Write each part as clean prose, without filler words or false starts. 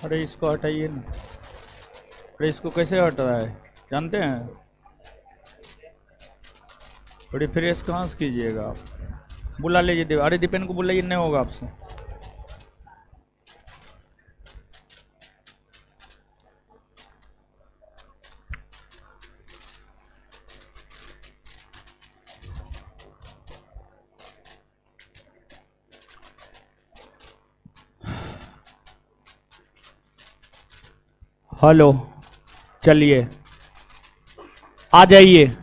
अरे इसको हटाइए ना। अरे इसको कैसे हट रहा है जानते हैं? थोड़ी फ्रेश कहाँ से कीजिएगा आप। बुला लीजिए अरे दीपेन को बुलाइए, नहीं होगा आपसे। हेलो, चलिए आ जाइए।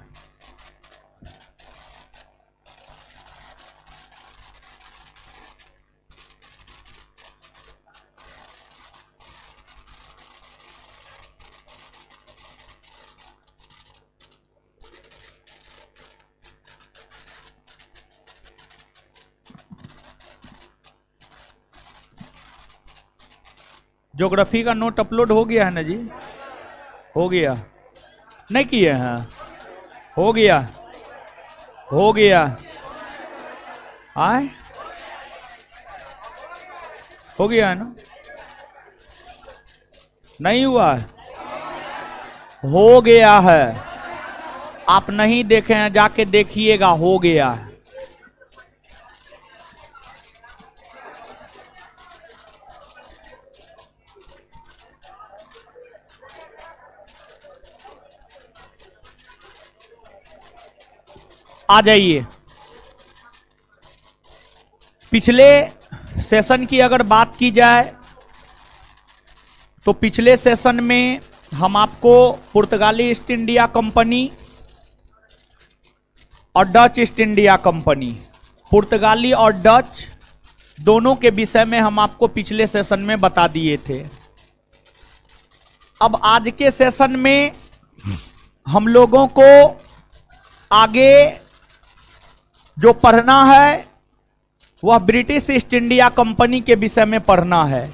ज्योग्राफी का नोट अपलोड हो गया है ना जी? हो गया? नहीं किए हैं? हो गया? हो गया? आए हो गया है ना? नहीं हुआ है? हो गया है। आप नहीं देखे हैं, जाके देखिएगा, हो गया है। आ जाइए। पिछले सेशन की अगर बात की जाए तो पिछले सेशन में हम आपको पुर्तगाली ईस्ट इंडिया कंपनी और डच ईस्ट इंडिया कंपनी, पुर्तगाली और डच दोनों के विषय में हम आपको पिछले सेशन में बता दिए थे। अब आज के सेशन में हम लोगों को आगे जो पढ़ना है वह ब्रिटिश ईस्ट इंडिया कंपनी के विषय में पढ़ना है।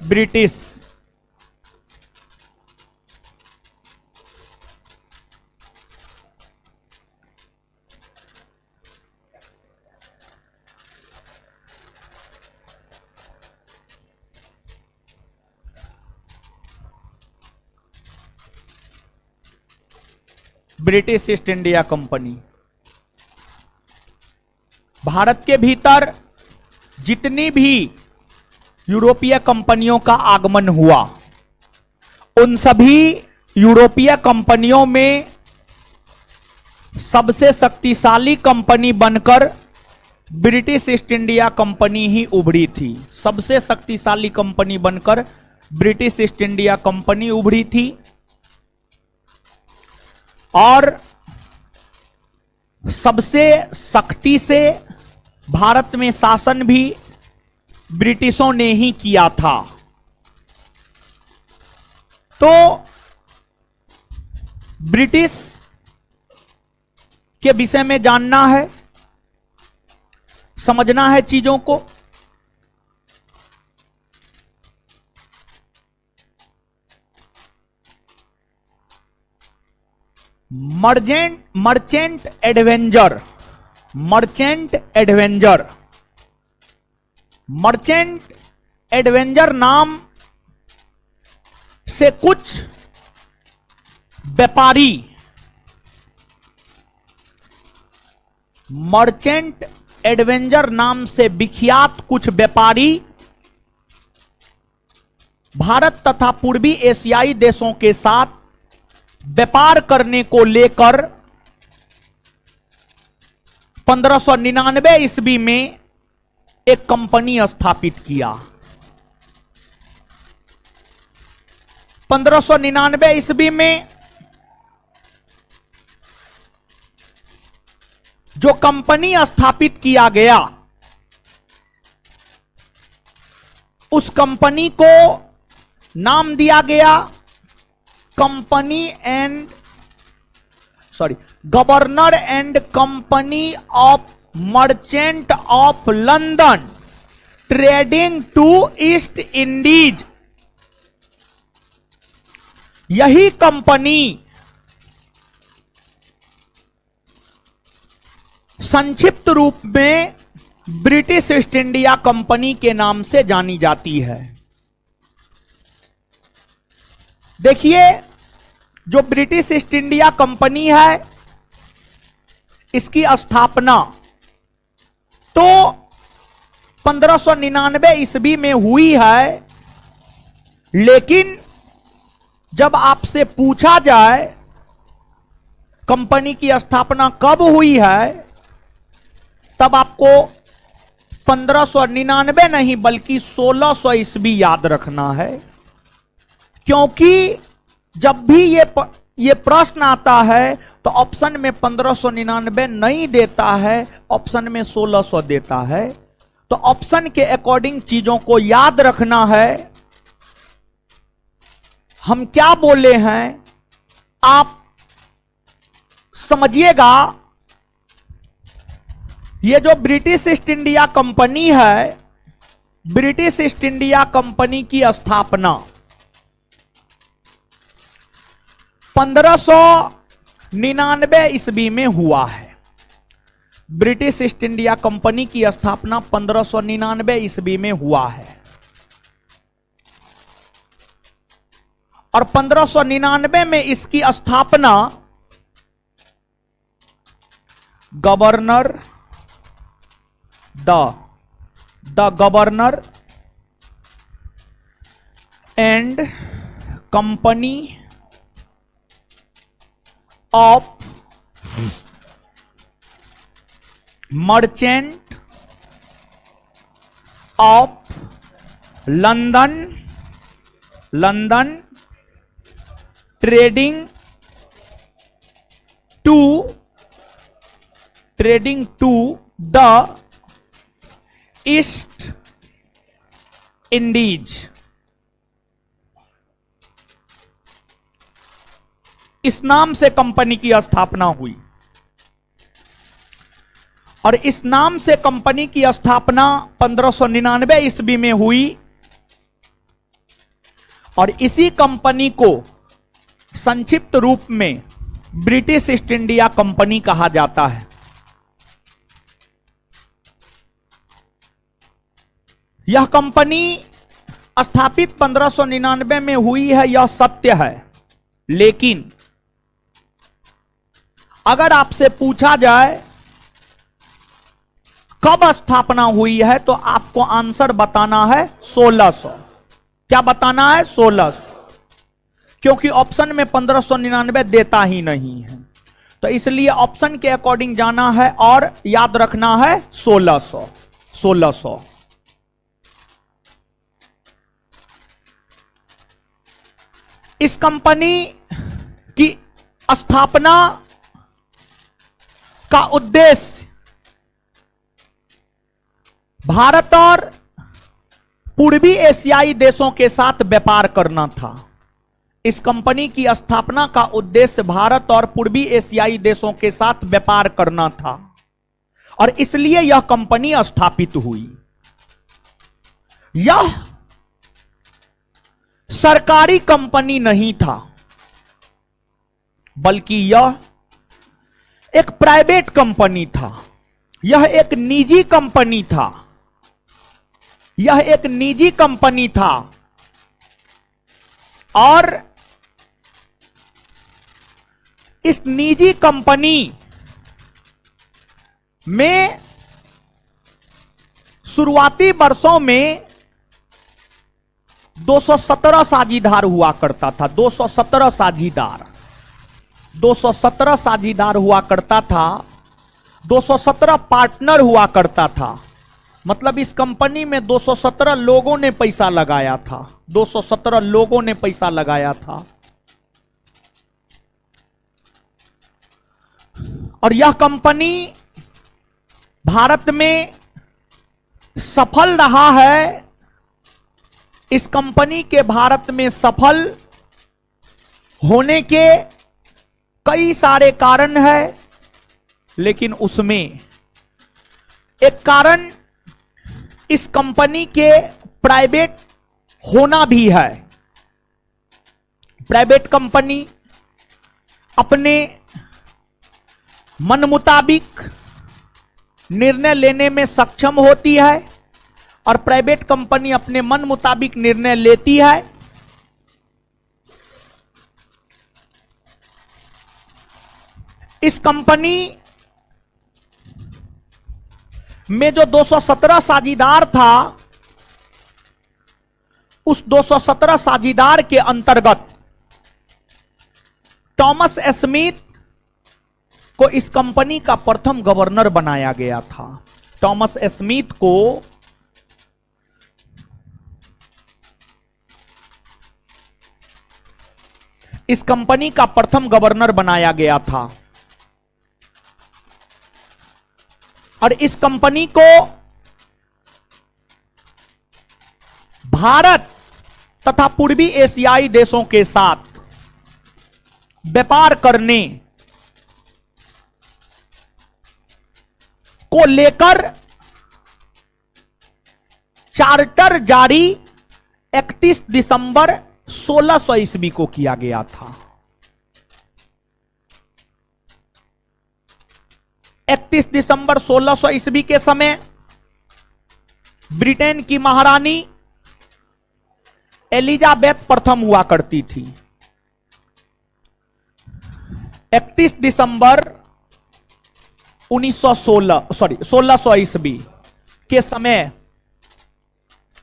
British British East India company Bharat के भीतर जितनी भी यूरोपीय कंपनियों का आगमन हुआ, उन सभी यूरोपीय कंपनियों में सबसे शक्तिशाली कंपनी बनकर ब्रिटिश ईस्ट इंडिया कंपनी ही उभरी थी। सबसे शक्तिशाली कंपनी बनकर ब्रिटिश ईस्ट इंडिया कंपनी उभरी थी और सबसे सख्ती से भारत में शासन भी ब्रिटिशों ने ही किया था। तो ब्रिटिश के विषय में जानना है, समझना है चीजों को। Merchant adventure, merchant adventure, merchant adventure नाम से कुछ व्यापारी, मर्चेंट एडवेंचर नाम से विख्यात कुछ व्यापारी भारत तथा पूर्वी एशियाई देशों के साथ व्यापार करने को लेकर 1599 ईस्वी में एक कंपनी स्थापित किया। 1599 ईस्वी में जो कंपनी स्थापित किया गया, उस कंपनी को नाम दिया गया governor and company of merchant of London trading to East Indies. यही कंपनी संक्षिप्त रूप में ब्रिटिश ईस्ट इंडिया कंपनी के नाम से जानी जाती है। देखिए, जो ब्रिटिश ईस्ट इंडिया कंपनी है, इसकी स्थापना तो 1599 ईस्वी में हुई है, लेकिन जब आपसे पूछा जाए कंपनी की स्थापना कब हुई है, तब आपको 1599 नहीं बल्कि 1600 ईस्वी याद रखना है, क्योंकि जब भी ये प्रश्न आता है तो ऑप्शन में 1599 नहीं देता है, ऑप्शन में 1600 देता है। तो ऑप्शन के अकॉर्डिंग चीजों को याद रखना है। हम क्या बोले हैं आप समझिएगा। ये जो ब्रिटिश ईस्ट इंडिया कंपनी है, ब्रिटिश ईस्ट इंडिया कंपनी की स्थापना 1599 ईस्वी में हुआ है। ब्रिटिश ईस्ट इंडिया कंपनी की स्थापना 1599 ईस्वी में हुआ है, और 1599 में इसकी स्थापना governor the governor and company of merchant of London trading to the East Indies, इस नाम से कंपनी की स्थापना हुई। और इस नाम से कंपनी की स्थापना 1599 ईस्वी में हुई, और इसी कंपनी को संक्षिप्त रूप में ब्रिटिश ईस्ट इंडिया कंपनी कहा जाता है। यह कंपनी स्थापित 1599 में हुई है, यह सत्य है, लेकिन अगर आपसे पूछा जाए कब स्थापना हुई है, तो आपको आंसर बताना है 1600। क्या बताना है? 1600, क्योंकि ऑप्शन में 1599 देता ही नहीं है। तो इसलिए ऑप्शन के अकॉर्डिंग जाना है और याद रखना है 1600। इस कंपनी की स्थापना का उद्देश्य भारत और पूर्वी एशियाई देशों के साथ व्यापार करना था। इस कंपनी की स्थापना का उद्देश्य भारत और पूर्वी एशियाई देशों के साथ व्यापार करना था, और इसलिए यह कंपनी स्थापित हुई। यह सरकारी कंपनी नहीं था, बल्कि यह एक प्राइवेट कंपनी था। यह एक निजी कंपनी था। यह एक निजी कंपनी था, और इस निजी कंपनी में शुरुआती वर्षों में 217 साझीदार हुआ करता था। 217 साझीदार हुआ करता था। 217 पार्टनर हुआ करता था। मतलब इस कंपनी में 217 लोगों ने पैसा लगाया था। 217 लोगों ने पैसा लगाया था। और यह कंपनी भारत में सफल रहा है। इस कंपनी के भारत में सफल होने के कई सारे कारण हैं, लेकिन उसमें एक कारण इस कंपनी के प्राइवेट होना भी है। प्राइवेट कंपनी अपने मन मुताबिक निर्णय लेने में सक्षम होती है, और प्राइवेट कंपनी अपने मन मुताबिक निर्णय लेती है। इस कंपनी में जो 217 साझीदार था, उस 217 साझीदार के अंतर्गत थॉमस स्मिथ को इस कंपनी का प्रथम गवर्नर बनाया गया था। थॉमस स्मिथ को इस कंपनी का प्रथम गवर्नर बनाया गया था और इस कंपनी को भारत तथा पूर्वी एशियाई देशों के साथ व्यापार करने को लेकर चार्टर जारी 31 दिसंबर 1600 ईस्वी को किया गया था। 31 दिसंबर 1600 ईस्वी के समय ब्रिटेन की महारानी एलिजाबेथ प्रथम हुआ करती थी। 31 दिसंबर 1600 ईस्वी के समय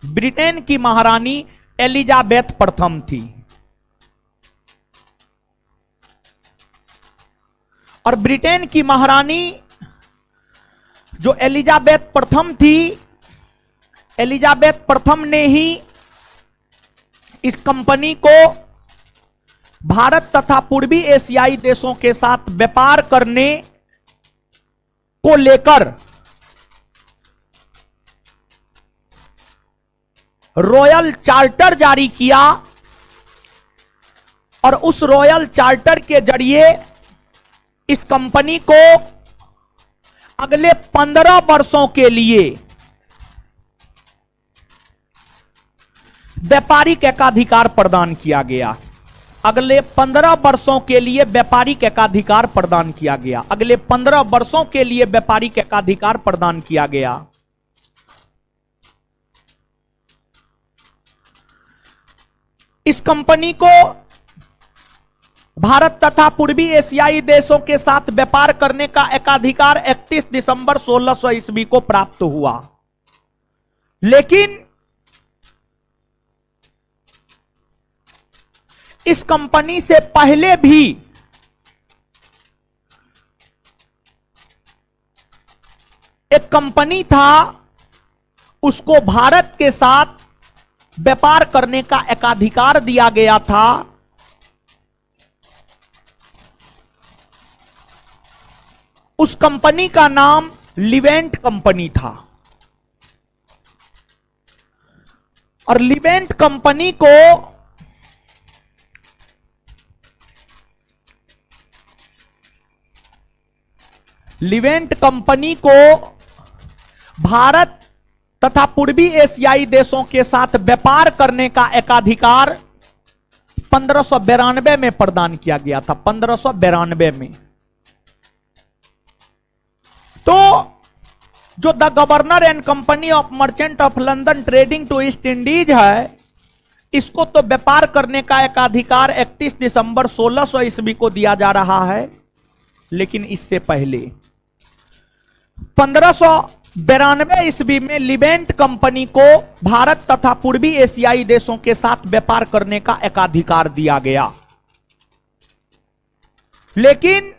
ब्रिटेन की महारानी एलिजाबेथ प्रथम थी और ब्रिटेन की महारानी जो एलिजाबेथ प्रथम थी, एलिजाबेथ प्रथम ने ही इस कंपनी को भारत तथा पूर्वी एशियाई देशों के साथ व्यापार करने को लेकर रॉयल चार्टर जारी किया और उस रॉयल चार्टर के जरिए इस कंपनी को अगले 15 वर्षों के लिए व्यापारिक एकाधिकार प्रदान किया गया। अगले 15 वर्षों के लिए व्यापारिक एकाधिकार प्रदान किया गया। अगले 15 वर्षों के लिए व्यापारिक एकाधिकार प्रदान किया गया। इस कंपनी को भारत तथा पूर्वी एशियाई देशों के साथ व्यापार करने का एकाधिकार 31 दिसंबर 1600 ईस्वी को प्राप्त हुआ, लेकिन इस कंपनी से पहले भी एक कंपनी था, उसको भारत के साथ व्यापार करने का एकाधिकार दिया गया था। उस कंपनी का नाम लिवेंट कंपनी था और लिवेंट कंपनी को भारत तथा पूर्वी एशियाई देशों के साथ व्यापार करने का एकाधिकार 1592 में प्रदान किया गया था। 1592 में तो जो the governor and company of merchant of London trading to East Indies है, इसको तो व्यापार करने का एकाधिकार 31 दिसंबर 1600 ईस्वी को दिया जा रहा है, लेकिन इससे पहले 1592 ईस्वी में लिवेंट कंपनी को भारत तथा पूर्वी एशियाई देशों के साथ व्यापार करने का एकाधिकार दिया गया। लेकिन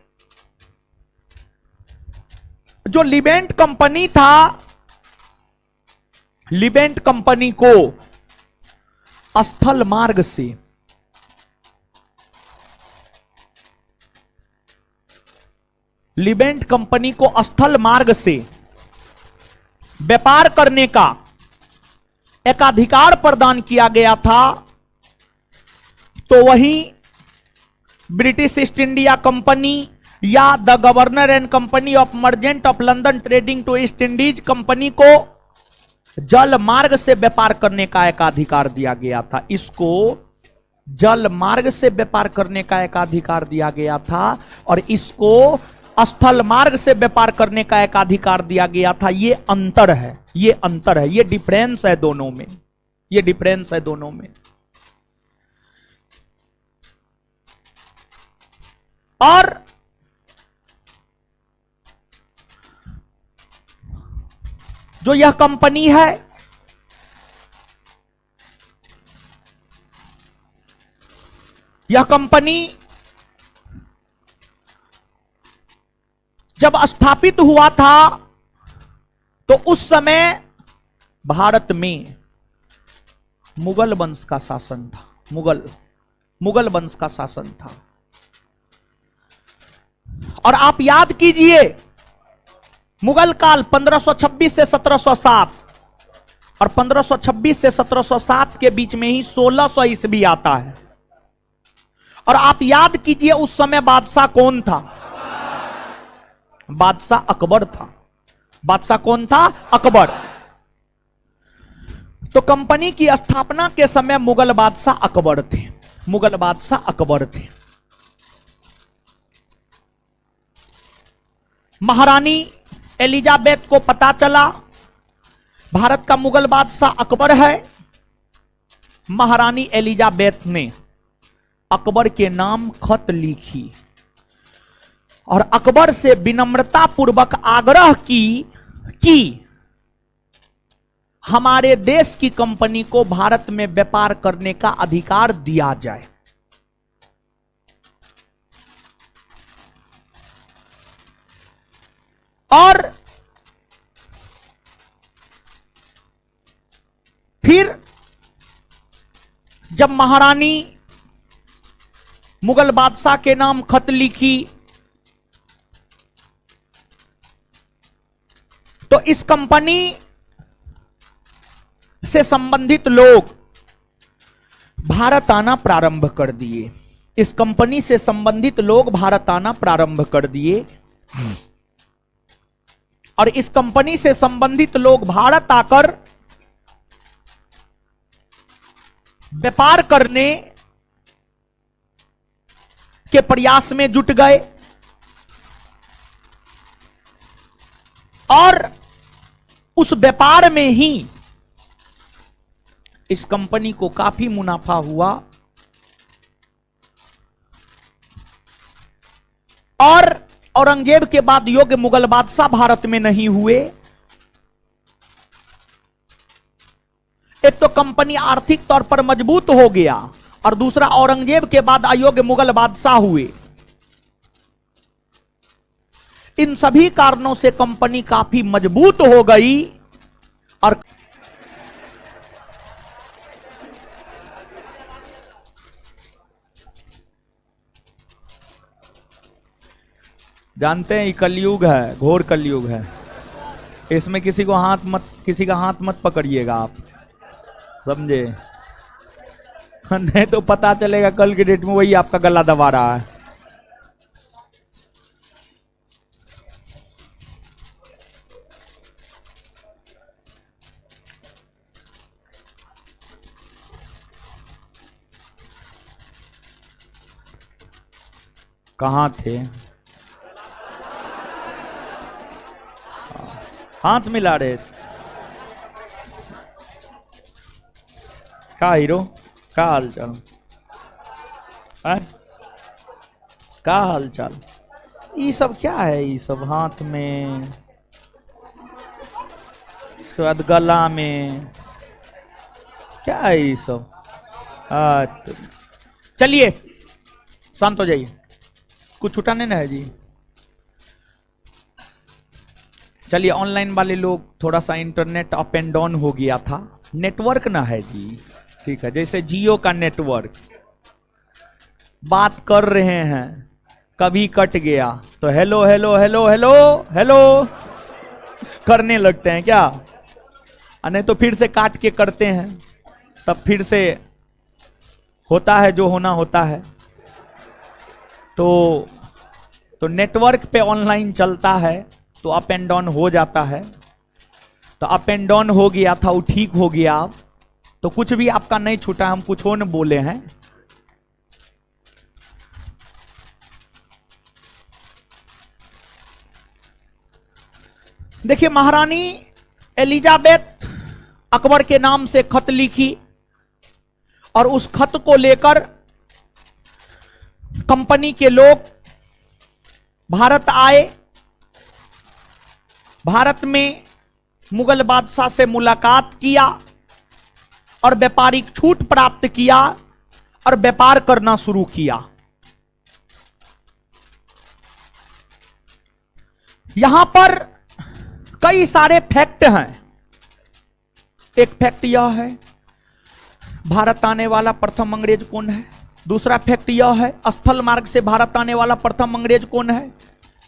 जो लिवेंट कंपनी था, लिवेंट कंपनी को स्थल मार्ग से लिवेंट कंपनी को स्थल मार्ग से व्यापार करने का एकाधिकार प्रदान किया गया था, तो वहीं ब्रिटिश ईस्ट इंडिया कंपनी या the governor and company of merchant of London trading to East Indies company को जल मार्ग से व्यापार करने का एकाधिकार दिया गया था। इसको जल मार्ग से व्यापार करने का एकाधिकार दिया गया था और इसको स्थल मार्ग से व्यापार करने का एकाधिकार दिया गया था। ये अंतर है, ये अंतर है, ये डिफरेंस है दोनों में, ये डिफरेंस है दोनों में। और जो यह कंपनी है, यह कंपनी जब स्थापित हुआ था तो उस समय भारत में मुगल वंश का शासन था। मुगल वंश का शासन था। और आप याद कीजिए, मुगल काल 1526 से 1707 और 1526 से 1707 के बीच में ही 1600 ईस्वी आता है। और आप याद कीजिए उस समय बादशाह कौन था? बादशाह अकबर था। बादशाह कौन था? अकबर। तो कंपनी की स्थापना के समय मुगल बादशाह अकबर थे। मुगल बादशाह अकबर थे। महारानी एलिजाबेथ को पता चला भारत का मुगल बादशाह अकबर है। महारानी एलिजाबेथ ने अकबर के नाम खत लिखी और अकबर से विनम्रता पूर्वक आग्रह की कि हमारे देश की कंपनी को भारत में व्यापार करने का अधिकार दिया जाए। और फिर जब महारानी मुगल बादशाह के नाम खत लिखी तो इस कंपनी से संबंधित लोग भारत आना प्रारंभ कर दिए। इस कंपनी से संबंधित लोग भारत आना प्रारंभ कर दिए और इस कंपनी से संबंधित लोग भारत आकर व्यापार करने के प्रयास में जुट गए और उस व्यापार में ही इस कंपनी को काफी मुनाफा हुआ और औरंगजेब के बाद योग्य मुगल बादशाह भारत में नहीं हुए। एक तो कंपनी आर्थिक तौर पर मजबूत हो गया और दूसरा औरंगजेब के बाद अयोग्य मुगल बादशाह हुए। इन सभी कारणों से कंपनी काफी मजबूत हो गई और जानते हैं ये कलयुग है, घोर कलयुग है। इसमें किसी का हाथ मत पकड़िएगा आप, समझे? नहीं तो पता चलेगा कल के डेट में वही आपका गला दबा रहा है। कहां थे? हाथ मिला रहे। का हीरो, का हालचाल है? का हालचाल? ये सब क्या है? ये सब हाथ में, इसके बाद गला में, क्या है ये सब? तो चलिए शांत हो जाइए, कुछ छुटाने ना है जी। चलिए, ऑनलाइन वाले लोग थोड़ा सा इंटरनेट अप एंड डाउन हो गया था, नेटवर्क ना है जी। ठीक है, जैसे जियो का नेटवर्क, बात कर रहे हैं कभी कट गया तो hello hello hello hello hello करने लगते हैं क्या? नहीं तो फिर से काट के करते हैं, तब फिर से होता है जो होना होता है। तो नेटवर्क पे ऑनलाइन चलता है तो अप एंड डाउन हो जाता है। तो अप एंड डाउन हो गया था, वो ठीक हो गया। अब तो कुछ भी आपका नहीं छूटा, हम कुछ और न बोले हैं। देखिए, महारानी एलिजाबेथ अकबर के नाम से खत लिखी और उस खत को लेकर कंपनी के लोग भारत आए। भारत में मुगल बादशाह से मुलाकात किया और व्यापारिक छूट प्राप्त किया और व्यापार करना शुरू किया। यहां पर कई सारे फैक्ट हैं। एक फैक्ट यह है, भारत आने वाला प्रथम अंग्रेज कौन है। दूसरा फैक्ट यह है, स्थल मार्ग से भारत आने वाला प्रथम अंग्रेज कौन है।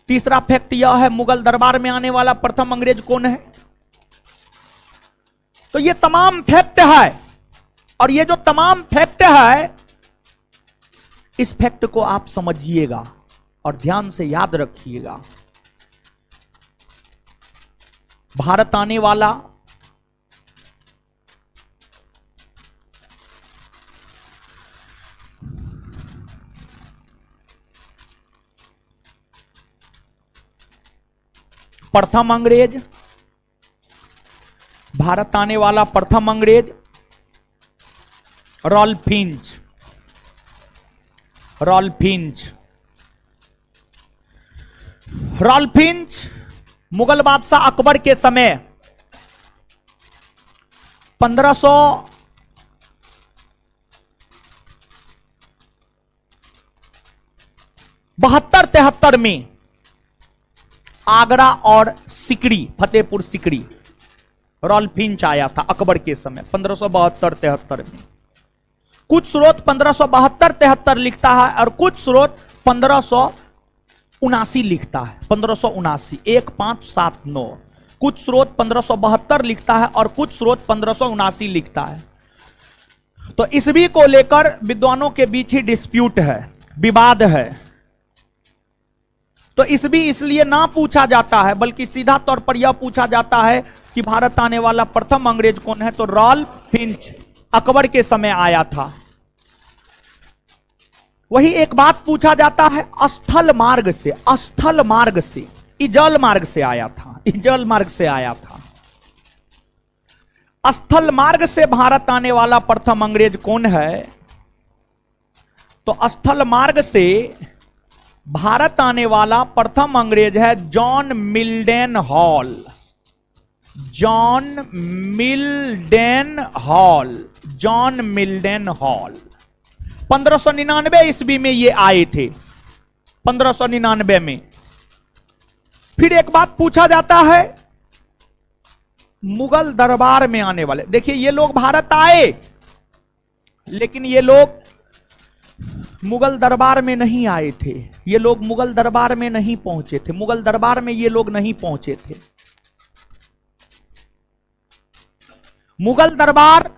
तीसरा फैक्ट यह है, मुगल दरबार में आने वाला प्रथम अंग्रेज कौन है। तो ये तमाम फैक्ट है, और ये जो तमाम फैक्ट है, इस फैक्ट को आप समझिएगा और ध्यान से याद रखिएगा। भारत आने वाला प्रथम अंग्रेज, भारत आने वाला प्रथम अंग्रेज Ralph Fitch. Ralph Fitch Mughal बादशाह अकबर के समय 1572-73 में आगरा और सिकरी, फतेहपुर सिकरी, रॉल्फ फिंच आया था अकबर के समय 1572-73 में। कुछ स्रोत 1572-73 लिखता है और कुछ स्रोत 1579 लिखता है। 1579 1579। कुछ स्रोत 1572 लिखता है और कुछ स्रोत 1579 लिखता है। तो ईस्वी को लेकर विद्वानों के बीच ही डिस्प्यूट है, विवाद है। तो ईस्वी इसलिए ना पूछा जाता है, बल्कि सीधा तौर पर यह पूछा जाता है कि भारत आने वाला प्रथम अंग्रेज कौन है। तो रॉल्फ फिंच अकबर के समय आया था। वही एक बात पूछा जाता है, स्थल मार्ग से, स्थल मार्ग से, इजल मार्ग से आया था, इजल मार्ग से आया था। स्थल मार्ग से भारत आने वाला प्रथम अंग्रेज कौन है। तो स्थल मार्ग से भारत आने वाला प्रथम अंग्रेज है John Mildenhall. John Mildenhall, John Mildenhall 1599 ईस्वी में ये आए थे, 1599 में। फिर एक बात पूछा जाता है, मुगल दरबार में आने वाले, देखिए ये लोग भारत आए, लेकिन ये लोग मुगल दरबार में नहीं आए थे। ये लोग मुगल दरबार में नहीं पहुंचे थे, मुगल दरबार में ये लोग नहीं पहुंचे थे। मुगल दरबार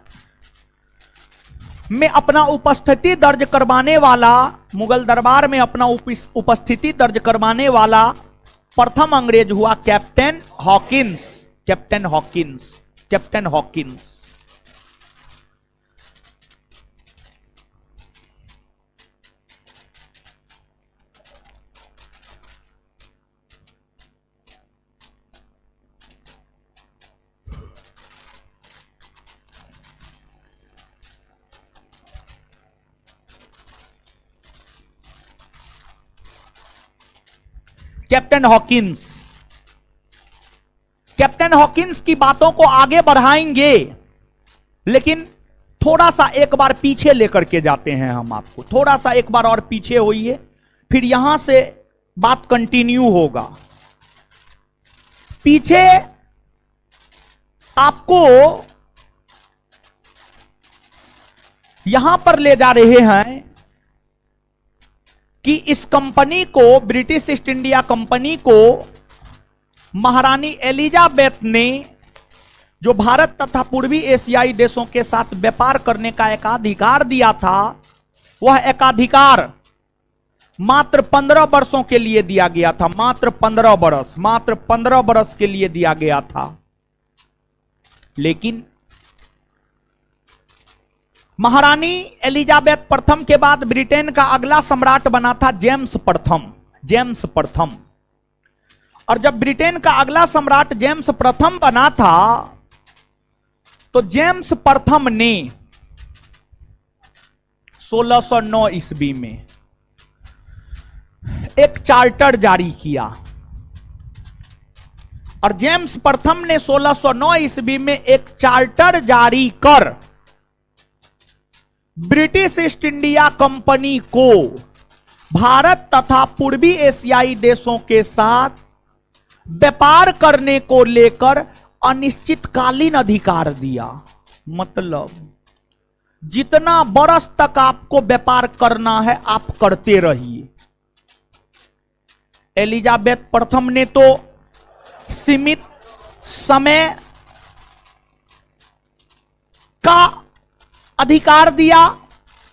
में अपना उपस्थिति दर्ज करवाने वाला, मुगल दरबार में अपना उपस्थिति दर्ज करवाने वाला प्रथम अंग्रेज हुआ captain Hawkins. Captain Hawkins, captain Hawkins. Captain Hawkins, captain Hawkins की बातों को आगे बढ़ाएंगे, लेकिन थोड़ा सा एक बार पीछे लेकर के जाते हैं हम आपको। थोड़ा सा एक बार और पीछे होइए, फिर यहां से बात कंटिन्यू होगा। पीछे आपको यहां पर ले जा रहे हैं कि इस कंपनी को, ब्रिटिश ईस्ट इंडिया कंपनी को महारानी एलिजाबेथ ने जो भारत तथा पूर्वी एशियाई देशों के साथ व्यापार करने का एकाधिकार दिया था, वह एकाधिकार मात्र 15 वर्षों के लिए दिया गया था। मात्र 15 वर्ष, मात्र 15 वर्ष के लिए दिया गया था। लेकिन महारानी एलिजाबेथ प्रथम के बाद ब्रिटेन का अगला सम्राट बना था जेम्स प्रथम। जेम्स प्रथम। और जब ब्रिटेन का अगला सम्राट जेम्स प्रथम बना था, तो जेम्स प्रथम ने 1609 ईस्वी में एक चार्टर जारी किया। और जेम्स प्रथम ने 1609 ईस्वी में एक चार्टर जारी कर ब्रिटिश ईस्ट इंडिया कंपनी को भारत तथा पूर्वी एशियाई देशों के साथ व्यापार करने को लेकर अनिश्चितकालीन अधिकार दिया। मतलब जितना बरस तक आपको व्यापार करना है आप करते रहिए। एलिजाबेथ प्रथम ने तो सीमित समय का अधिकार दिया,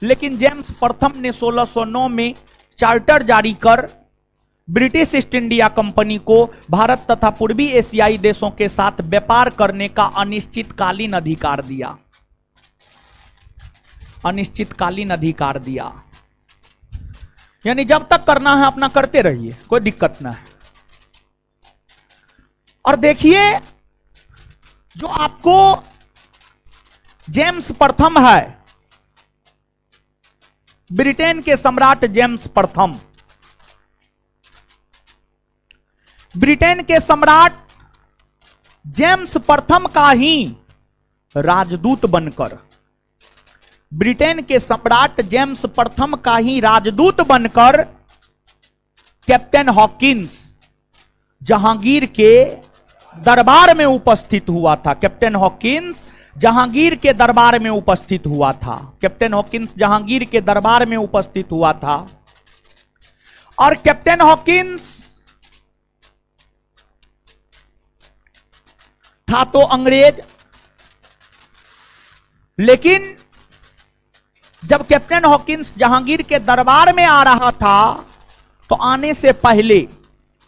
लेकिन जेम्स प्रथम ने 1609 में चार्टर जारी कर ब्रिटिश ईस्ट इंडिया कंपनी को भारत तथा पूर्वी एशियाई देशों के साथ व्यापार करने का अनिश्चितकालीन अधिकार दिया। अनिश्चितकालीन अधिकार दिया यानी जब तक करना है अपना करते रहिए, कोई दिक्कत ना है। और देखिए जो आपको जेम्स प्रथम है, ब्रिटेन के सम्राट जेम्स प्रथम, ब्रिटेन के सम्राट जेम्स प्रथम का ही राजदूत बनकर, ब्रिटेन के सम्राट जेम्स प्रथम का ही राजदूत बनकर कैप्टन हॉकिंस जहांगीर के दरबार में उपस्थित हुआ था। कैप्टन हॉकिंस जहांगीर के दरबार में उपस्थित हुआ था। कैप्टन हॉकिंस जहांगीर के दरबार में उपस्थित हुआ था। और कैप्टन हॉकिंस था तो अंग्रेज, लेकिन जब कैप्टन हॉकिंस जहांगीर के दरबार में आ रहा था तो आने से पहले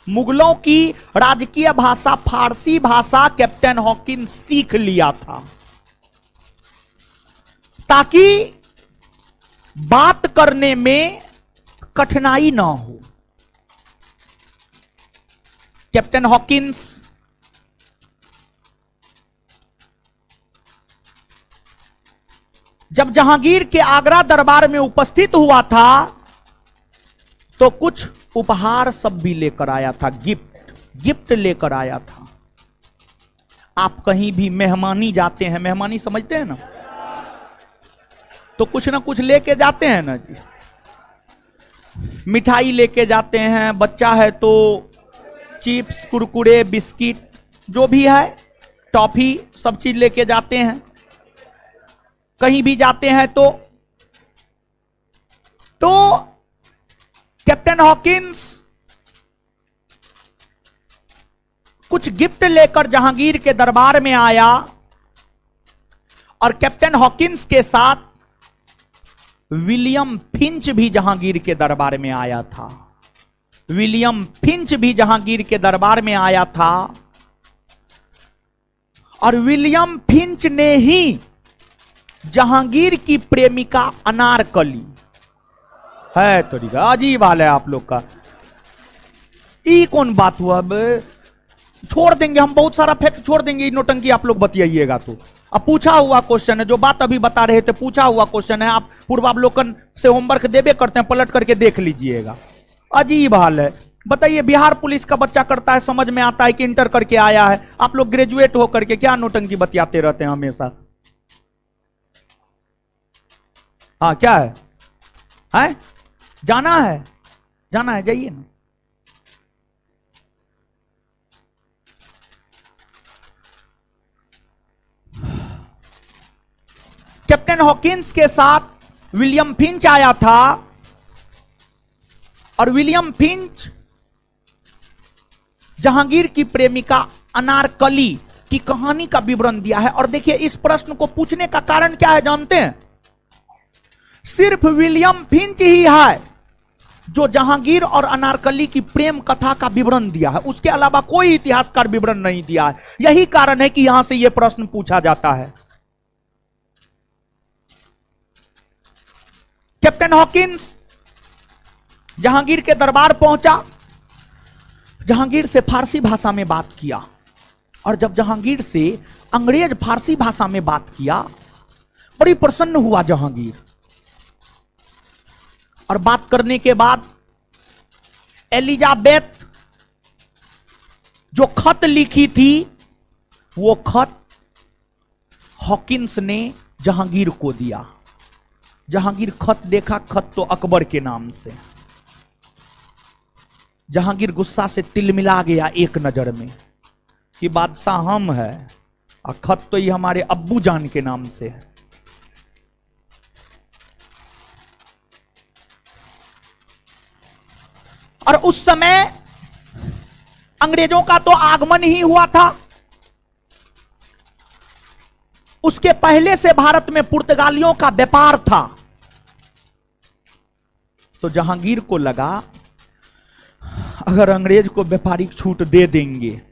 मुगलों की राजकीय भाषा फारसी भाषा कैप्टन हॉकिंस सीख लिया था ताकि बात करने में कठिनाई ना हो। कैप्टन हॉकिंस जब जहांगीर के आगरा दरबार में उपस्थित हुआ था तो कुछ उपहार सब भी लेकर आया था। गिफ्ट लेकर आया था। आप कहीं भी मेहमानी जाते हैं, मेहमानी समझते हैं ना, तो कुछ ना कुछ लेके जाते हैं ना जी। मिठाई लेके जाते हैं, बच्चा है तो चिप्स, कुरकुरे, बिस्किट, जो भी है, टॉफी, सब चीज लेके जाते हैं। कहीं भी जाते हैं तो कैप्टन हॉकिंस कुछ गिफ्ट लेकर जहांगीर के दरबार में आया और कैप्टन हॉकिंस के साथ विलियम फिंच भी जहांगीर के दरबार में आया था। विलियम फिंच भी जहांगीर के दरबार में आया था और विलियम फिंच ने ही जहांगीर की प्रेमिका अनारकली है, तरीका अजीब हाल है आप लोग का। ये कौन बात हुआ? अब छोड़ देंगे हम, बहुत सारा फैक्ट छोड़ देंगे, नोटंकी आप लोग बतियाइएगा। तो अब पूछा हुआ क्वेश्चन है, जो बात अभी बता रहे थे पूछा हुआ क्वेश्चन है। आप पूर्वावलोकन से होमवर्क देवे करते हैं, पलट करके देख लीजिएगा। अजीब हाल है। बताइए, बिहार पुलिस का बच्चा करता है, समझ में आता है कि इंटर करके आया है। आप लोग ग्रेजुएट होकर के क्या नोटंकी बतियाते रहते हैं हमेशा? हाँ, क्या है? जाना है, जाना है, जाइए ना। कैप्टन हॉकिंस के साथ विलियम फिंच आया था और विलियम फिंच जहांगीर की प्रेमिका अनारकली की कहानी का विवरण दिया है। और देखिए, इस प्रश्न को पूछने का कारण क्या है जानते हैं? सिर्फ विलियम फिंच ही है जो जहांगीर और अनारकली की प्रेम कथा का विवरण दिया है, उसके अलावा कोई इतिहासकार विवरण नहीं दिया है। यही कारण है कि यहां से यह प्रश्न पूछा जाता है। कैप्टन हॉकिंस जहांगीर के दरबार पहुंचा, जहांगीर से फारसी भाषा में बात किया, और जब जहांगीर से अंग्रेज फारसी भाषा में बात किया, बड़ी प्रसन्न हुआ जहांगीर। और बात करने के बाद एलिजाबेथ जो खत लिखी थी वो खत हॉकिंस ने जहांगीर को दिया। जहांगीर खत देखा, खत तो अकबर के नाम से। जहांगीर गुस्सा से तिलमिला गया एक नजर में कि बादशाह हम है और खत तो ये हमारे अब्बू जान के नाम से है। और उस समय अंग्रेजों का तो आगमन ही हुआ था। उसके पहले से भारत में पुर्तगालियों का व्यापार था। तो जहांगीर को लगा अगर अंग्रेज को व्यापारिक छूट दे देंगे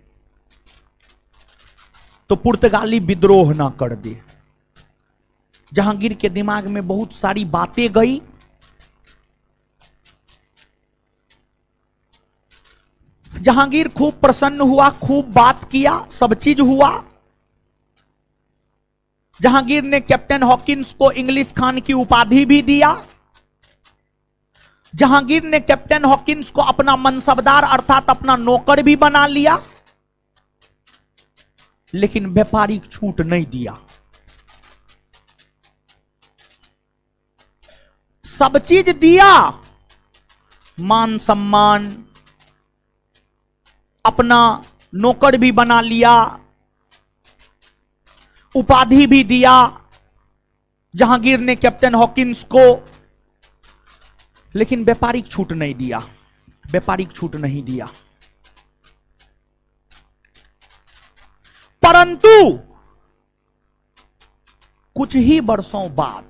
तो पुर्तगाली विद्रोह ना कर दे। जहांगीर के दिमाग में बहुत सारी बातें गई। जहांगीर खूब प्रसन्न हुआ, खूब बात किया, सब चीज हुआ। जहांगीर ने कैप्टन हॉकिंस को इंग्लिश खान की उपाधि भी दिया। जहांगीर ने कैप्टन हॉकिंस को अपना मनसबदार अर्थात अपना नौकर भी बना लिया, लेकिन व्यापारिक छूट नहीं दिया। सब चीज दिया, मान सम्मान, अपना नौकर भी बना लिया, उपाधि भी दिया जहांगीर ने कैप्टन हॉकिंस को, लेकिन व्यापारिक छूट नहीं दिया। व्यापारिक छूट नहीं दिया। परंतु कुछ ही वर्षों बाद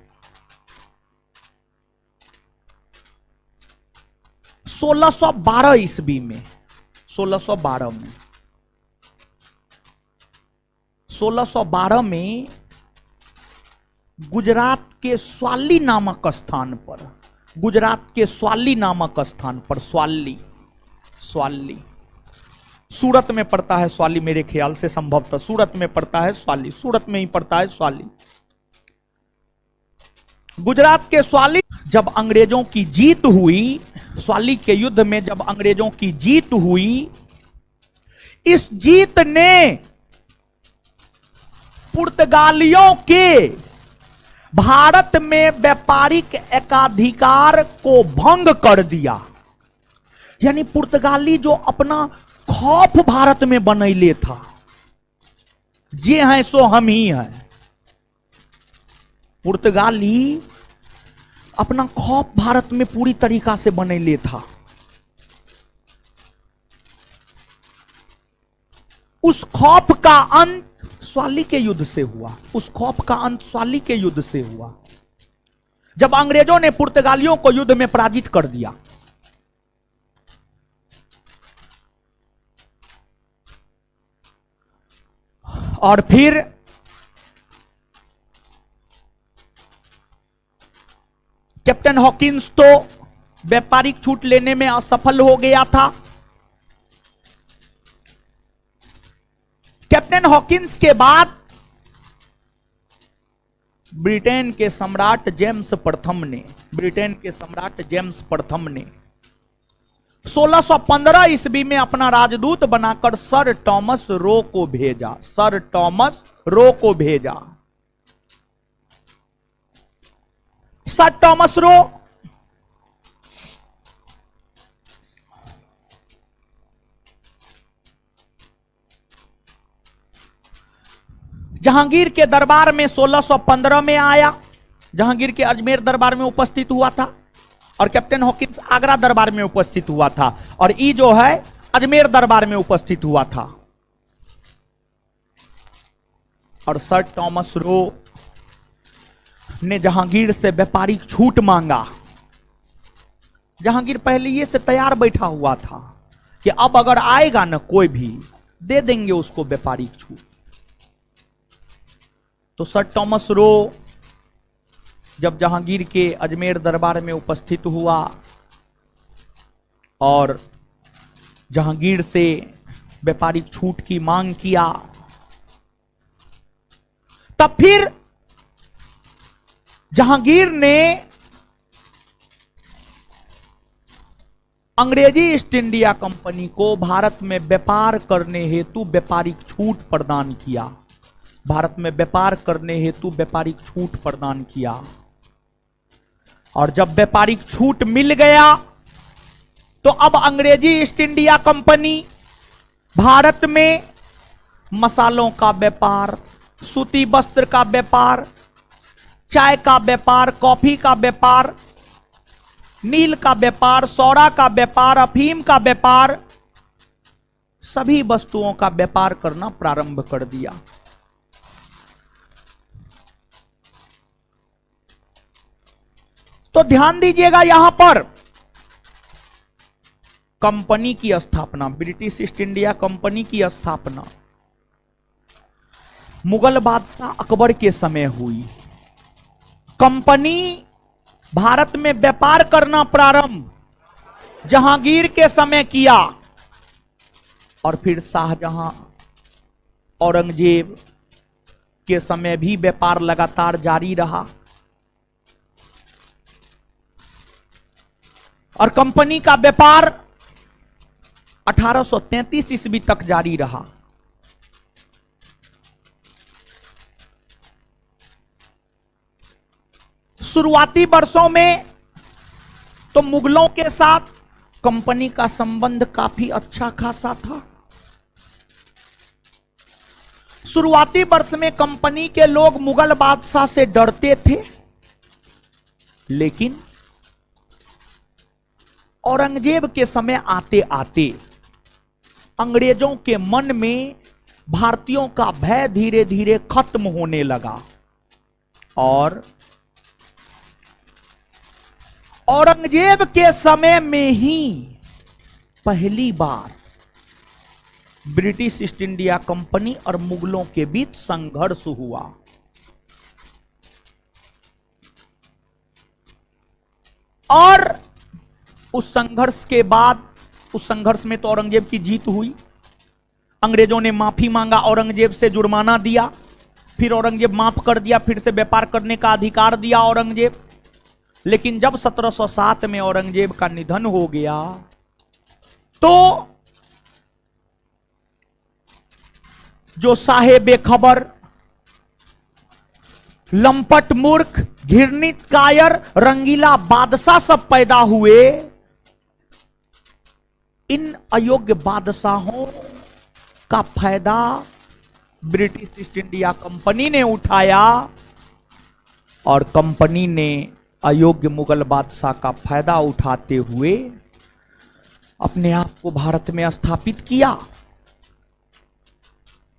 1612 ईस्वी में 1612 में गुजरात के स्वाली नामक स्थान पर, गुजरात के स्वाली नामक स्थान पर, स्वाली सूरत में पड़ता है स्वाली, मेरे ख्याल से संभवतः सूरत में पड़ता है स्वाली, सूरत में ही पड़ता है स्वाली। गुजरात के स्वाली जब अंग्रेजों की जीत हुई, स्वाली के युद्ध में जब अंग्रेजों की जीत हुई, इस जीत ने पुर्तगालियों के भारत में व्यापारिक एकाधिकार को भंग कर दिया। यानी पुर्तगाली जो अपना खौफ भारत में बनैले था, जे हैं सो हम ही हैं, पुर्तगाली अपना खौफ भारत में पूरी तरीका से बनैले था। उस खौफ का अंत स्वाली के युद्ध से हुआ। उस खौफ का अंत स्वाली के युद्ध से हुआ, जब अंग्रेजों ने पुर्तगालियों को युद्ध में पराजित कर दिया। और फिर कैप्टन हॉकिंस तो व्यापारिक छूट लेने में असफल हो गया था। कैप्टन हॉकिंस के बाद ब्रिटेन के सम्राट जेम्स प्रथम ने 1615 ईस्वी में अपना राजदूत बनाकर सर टॉमस रो को भेजा। सर टॉमस रो जहांगीर के दरबार में 1615 में आया। जहांगीर के अजमेर दरबार में उपस्थित हुआ था और कैप्टन हॉकिंस आगरा दरबार में उपस्थित हुआ था, और ई जो है अजमेर दरबार में उपस्थित हुआ था। और सर टॉमस रो ने जहांगीर से व्यापारिक छूट मांगा। जहांगीर पहले ये से तैयार बैठा हुआ था कि अब अगर आएगा ना कोई भी, दे देंगे उसको व्यापारिक छूट। तो सर टॉमस रो जब जहांगीर के अजमेर दरबार में उपस्थित हुआ और जहांगीर से व्यापारिक छूट की मांग किया, तब फिर जहांगीर ने अंग्रेजी ईस्ट इंडिया कंपनी को भारत में व्यापार करने हेतु व्यापारिक छूट प्रदान किया। भारत में व्यापार करने हेतु व्यापारिक छूट प्रदान किया। और जब व्यापारिक छूट मिल गया तो अब अंग्रेजी ईस्ट इंडिया कंपनी भारत में मसालों का व्यापार, सूती वस्त्र का व्यापार, चाय का व्यापार, कॉफी का व्यापार, नील का व्यापार, सौरा का व्यापार, अफीम का व्यापार, सभी वस्तुओं का व्यापार करना प्रारंभ कर दिया। तो ध्यान दीजिएगा, यहां पर कंपनी की स्थापना, ब्रिटिश ईस्ट इंडिया कंपनी की स्थापना मुगल बादशाह अकबर के समय हुई। कंपनी भारत में व्यापार करना प्रारंभ जहांगीर के समय किया और फिर शाहजहां, औरंगजेब के समय भी व्यापार लगातार जारी रहा। और कंपनी का व्यापार 1833 ईस्वी तक जारी रहा। शुरुआती वर्षों में तो मुगलों के साथ कंपनी का संबंध काफी अच्छा खासा था। शुरुआती वर्ष में कंपनी के लोग मुगल बादशाह से डरते थे, लेकिन औरंगजेब के समय आते आते अंग्रेजों के मन में भारतीयों का भय धीरे धीरे खत्म होने लगा और औरंगजेब के समय में ही पहली बार ब्रिटिश ईस्ट इंडिया कंपनी और मुगलों के बीच संघर्ष हुआ। और उस संघर्ष के बाद, उस संघर्ष में तो औरंगजेब की जीत हुई। अंग्रेजों ने माफी मांगा, औरंगजेब से जुर्माना दिया, फिर औरंगजेब माफ कर दिया, फिर से व्यापार करने का अधिकार दिया औरंगजेब। लेकिन जब 1707 में औरंगजेब का निधन हो गया तो जो साहेब खबर, लंपट मूर्ख, घृणित कायर, रंगीला बादशाह सब पैदा हुए। इन अयोग्य बादशाहों का फायदा ब्रिटिश ईस्ट इंडिया कंपनी ने उठाया और कंपनी ने अयोग्य मुगल बादशाह का फायदा उठाते हुए अपने आप को भारत में स्थापित किया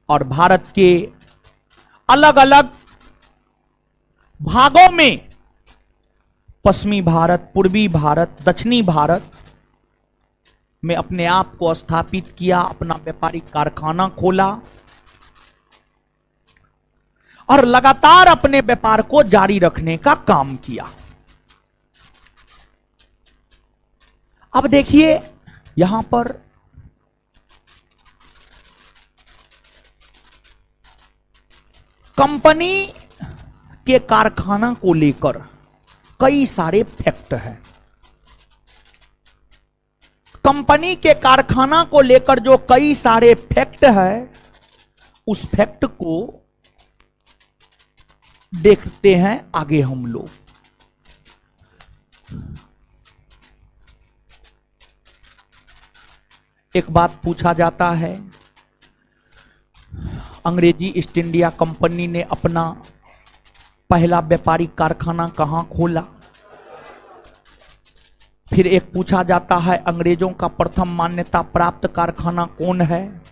और भारत के अलग अलग भागों में, पश्चिमी भारत, पूर्वी भारत, दक्षिणी भारत में अपने आप को स्थापित किया, अपना व्यापारिक कारखाना खोला और लगातार अपने व्यापार को जारी रखने का काम किया। अब देखिए यहां पर कंपनी के कारखाना को लेकर कई सारे फैक्ट हैं। कंपनी के कारखाना को लेकर जो कई सारे फैक्ट है, उस फैक्ट को देखते हैं आगे हम लोग। एक बात पूछा जाता है, अंग्रेजी ईस्ट इंडिया कंपनी ने अपना पहला व्यापारिक कारखाना कहां खोला? फिर एक पूछा जाता है, अंग्रेजों का प्रथम मान्यता प्राप्त कारखाना कौन है?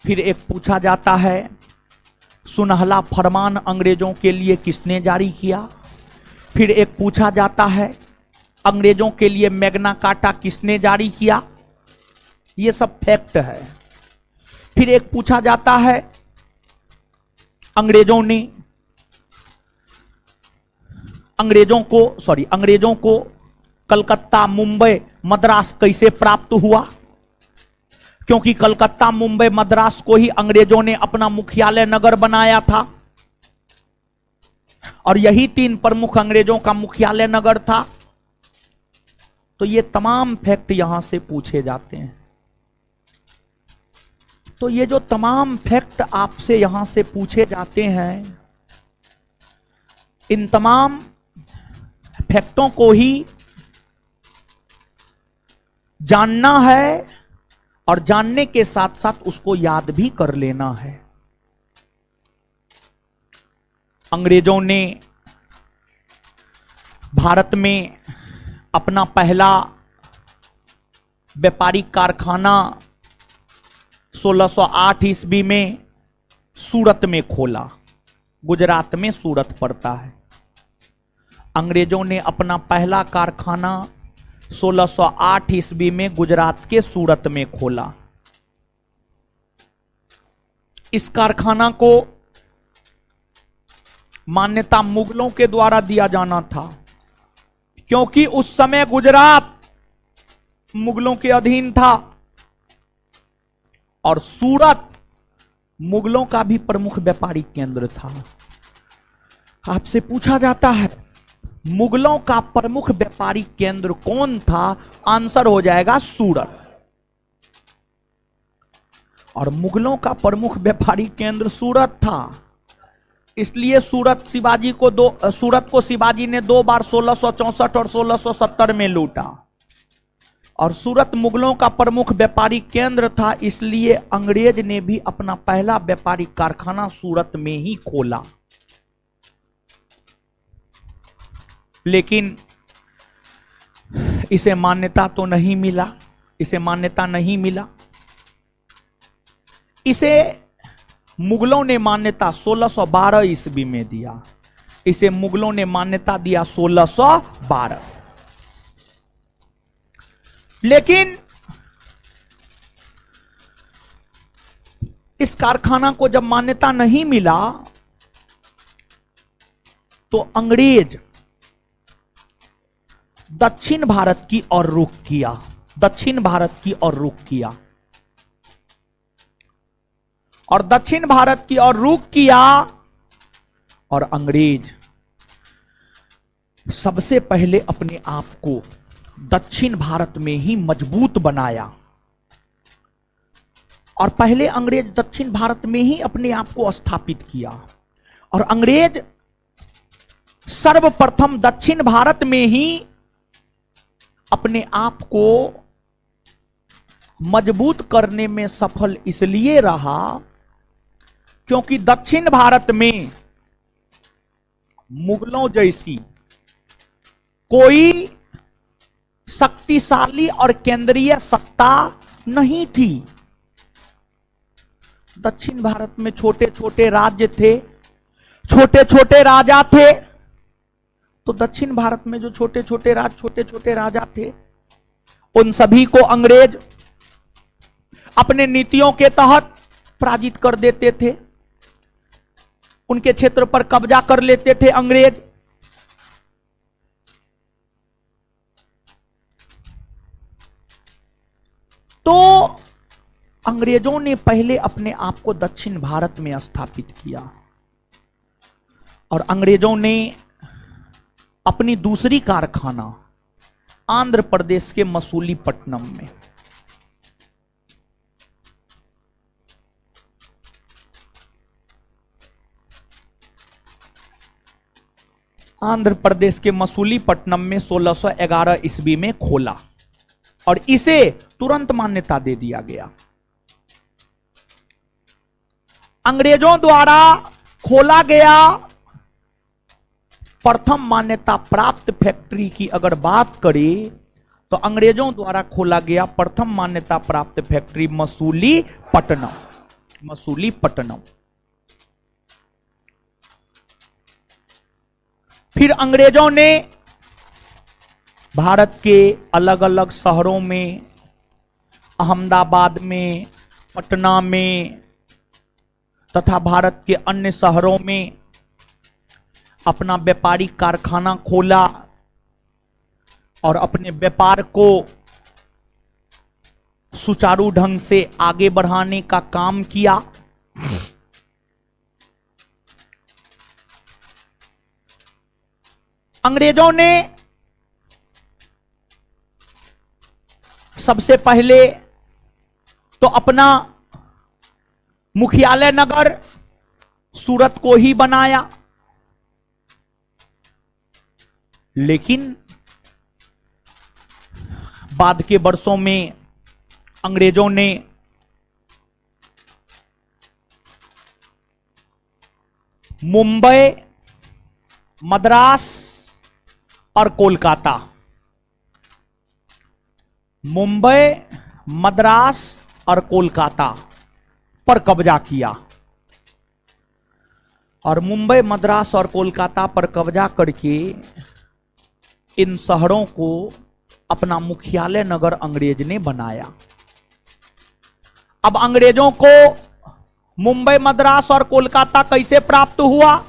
फिर एक पूछा जाता है, सुनहला फरमान अंग्रेजों के लिए किसने जारी किया? फिर एक पूछा जाता है, अंग्रेजों के लिए मैग्ना कार्टा किसने जारी किया? ये सब फैक्ट है। फिर एक पूछा जाता है, अंग्रेजों को कलकत्ता, मुंबई, मद्रास कैसे प्राप्त हुआ? क्योंकि कलकत्ता, मुंबई, मद्रास को ही अंग्रेजों ने अपना मुख्यालय नगर बनाया था और यही तीन प्रमुख अंग्रेजों का मुख्यालय नगर था। तो ये तमाम फैक्ट यहां से पूछे जाते हैं। तो ये जो तमाम फैक्ट आपसे यहां से पूछे जाते हैं, इन तमाम फैक्टों को ही जानना है और जानने के साथ साथ उसको याद भी कर लेना है। अंग्रेजों ने भारत में अपना पहला व्यापारिक कारखाना 1608 ईस्वी में सूरत में खोला। गुजरात में सूरत पड़ता है। अंग्रेजों ने अपना पहला कारखाना 1608 ईस्वी में गुजरात के सूरत में खोला। इस कारखाना को मान्यता मुगलों के द्वारा दिया जाना था, क्योंकि उस समय गुजरात मुगलों के अधीन था और सूरत मुगलों का भी प्रमुख व्यापारिक केंद्र था। आपसे पूछा जाता है मुगलों का प्रमुख व्यापारिक केंद्र कौन था? आंसर हो जाएगा सूरत। और मुगलों का प्रमुख व्यापारिक केंद्र सूरत था, इसलिए सूरत को शिवाजी ने 2 बार 1664 और 1670 में लूटा। और सूरत मुगलों का प्रमुख व्यापारिक केंद्र था, इसलिए अंग्रेज ने भी अपना पहला व्यापारिक कारखाना सूरत में ही खोला। लेकिन इसे मान्यता तो नहीं मिला, इसे मान्यता नहीं मिला। इसे मुगलों ने मान्यता 1612 ईस्वी में दिया। इसे मुगलों ने मान्यता दिया 1612। लेकिन इस कारखाना को जब मान्यता नहीं मिला तो अंग्रेज दक्षिण भारत की ओर रुख किया। दक्षिण भारत की ओर रुख किया और दक्षिण भारत की ओर रुख किया। और अंग्रेज सबसे पहले अपने आप को दक्षिण भारत में ही मजबूत बनाया। और पहले अंग्रेज दक्षिण भारत में ही अपने आप को स्थापित किया। और अंग्रेज सर्वप्रथम दक्षिण भारत में ही अपने आप को मजबूत करने में सफल इसलिए रहा क्योंकि दक्षिण भारत में मुगलों जैसी कोई शक्तिशाली और केंद्रीय सत्ता नहीं थी। दक्षिण भारत में छोटे छोटे राज्य थे, छोटे छोटे राजा थे। तो दक्षिण भारत में जो छोटे छोटे राजा थे, उन सभी को अंग्रेज अपने नीतियों के तहत पराजित कर देते थे। उनके क्षेत्र पर कब्जा कर लेते थे अंग्रेज। तो अंग्रेजों ने पहले अपने आप को दक्षिण भारत में स्थापित किया और अंग्रेजों ने अपनी दूसरी कारखाना आंध्र प्रदेश के मसूलीपट्टनम में, आंध्र प्रदेश के मसूलीपट्टनम में 1611 ईस्वी में खोला और इसे तुरंत मान्यता दे दिया गया। अंग्रेजों द्वारा खोला गया प्रथम मान्यता प्राप्त फैक्ट्री की अगर बात करें तो अंग्रेजों द्वारा खोला गया प्रथम मान्यता प्राप्त फैक्ट्री मसूलीपट्टनम। फिर अंग्रेजों ने भारत के अलग अलग शहरों में, अहमदाबाद में, पटना में तथा भारत के अन्य शहरों में अपना व्यापारिक कारखाना खोला और अपने व्यापार को सुचारू ढंग से आगे बढ़ाने का काम किया। अंग्रेजों ने सबसे पहले तो अपना मुख्यालय नगर सूरत को ही बनाया, लेकिन बाद के वर्षों में अंग्रेजों ने मुंबई, मद्रास और कोलकाता, मुंबई, मद्रास और कोलकाता पर कब्जा किया। और मुंबई, मद्रास और कोलकाता पर कब्जा करके इन शहरों को अपना मुख्यालय नगर अंग्रेज ने बनाया। अब अंग्रेजों को मुंबई, मद्रास और कोलकाता कैसे प्राप्त हुआ?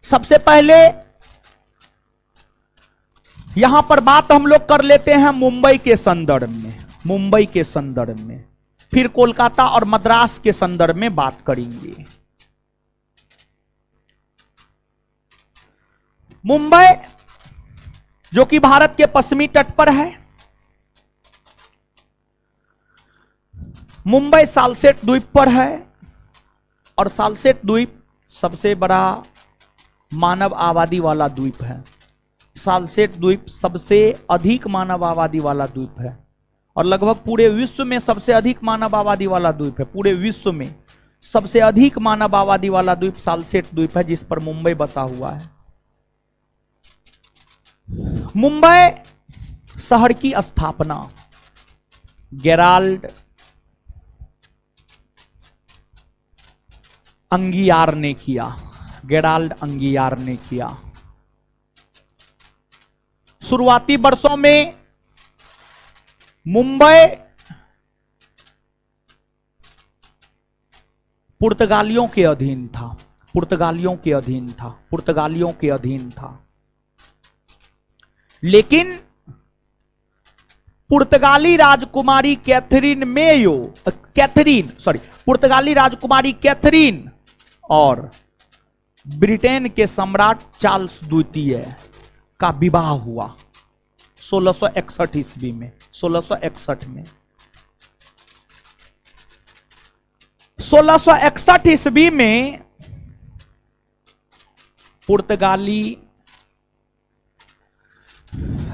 सबसे पहले यहां पर बात हम लोग कर लेते हैं मुंबई के संदर्भ में, मुंबई के संदर्भ में, फिर कोलकाता और मद्रास के संदर्भ में बात करेंगे। मुंबई जो कि भारत के पश्चिमी तट पर है, मुंबई सालसेट द्वीप पर है और सालसेट द्वीप सबसे बड़ा मानव आबादी वाला द्वीप है। सालसेट द्वीप सबसे अधिक मानव आबादी वाला द्वीप है और लगभग पूरे विश्व में सबसे अधिक मानव आबादी वाला द्वीप है। पूरे विश्व में सबसे अधिक मानव आबादी वाला द्वीप सालसेट द्वीप है, जिस पर मुंबई बसा हुआ है। मुंबई शहर की स्थापना गेराल्ड अंगियार ने किया, गेराल्ड अंगियार ने किया। शुरुआती वर्षों में मुंबई पुर्तगालियों के अधीन था, पुर्तगालियों के अधीन था, पुर्तगालियों के अधीन था। लेकिन पुर्तगाली राजकुमारी पुर्तगाली राजकुमारी कैथरीन और ब्रिटेन के सम्राट चार्ल्स द्वितीय का विवाह हुआ 1661 ईस्वी में। 1661 में 1661 ईस्वी में पुर्तगाली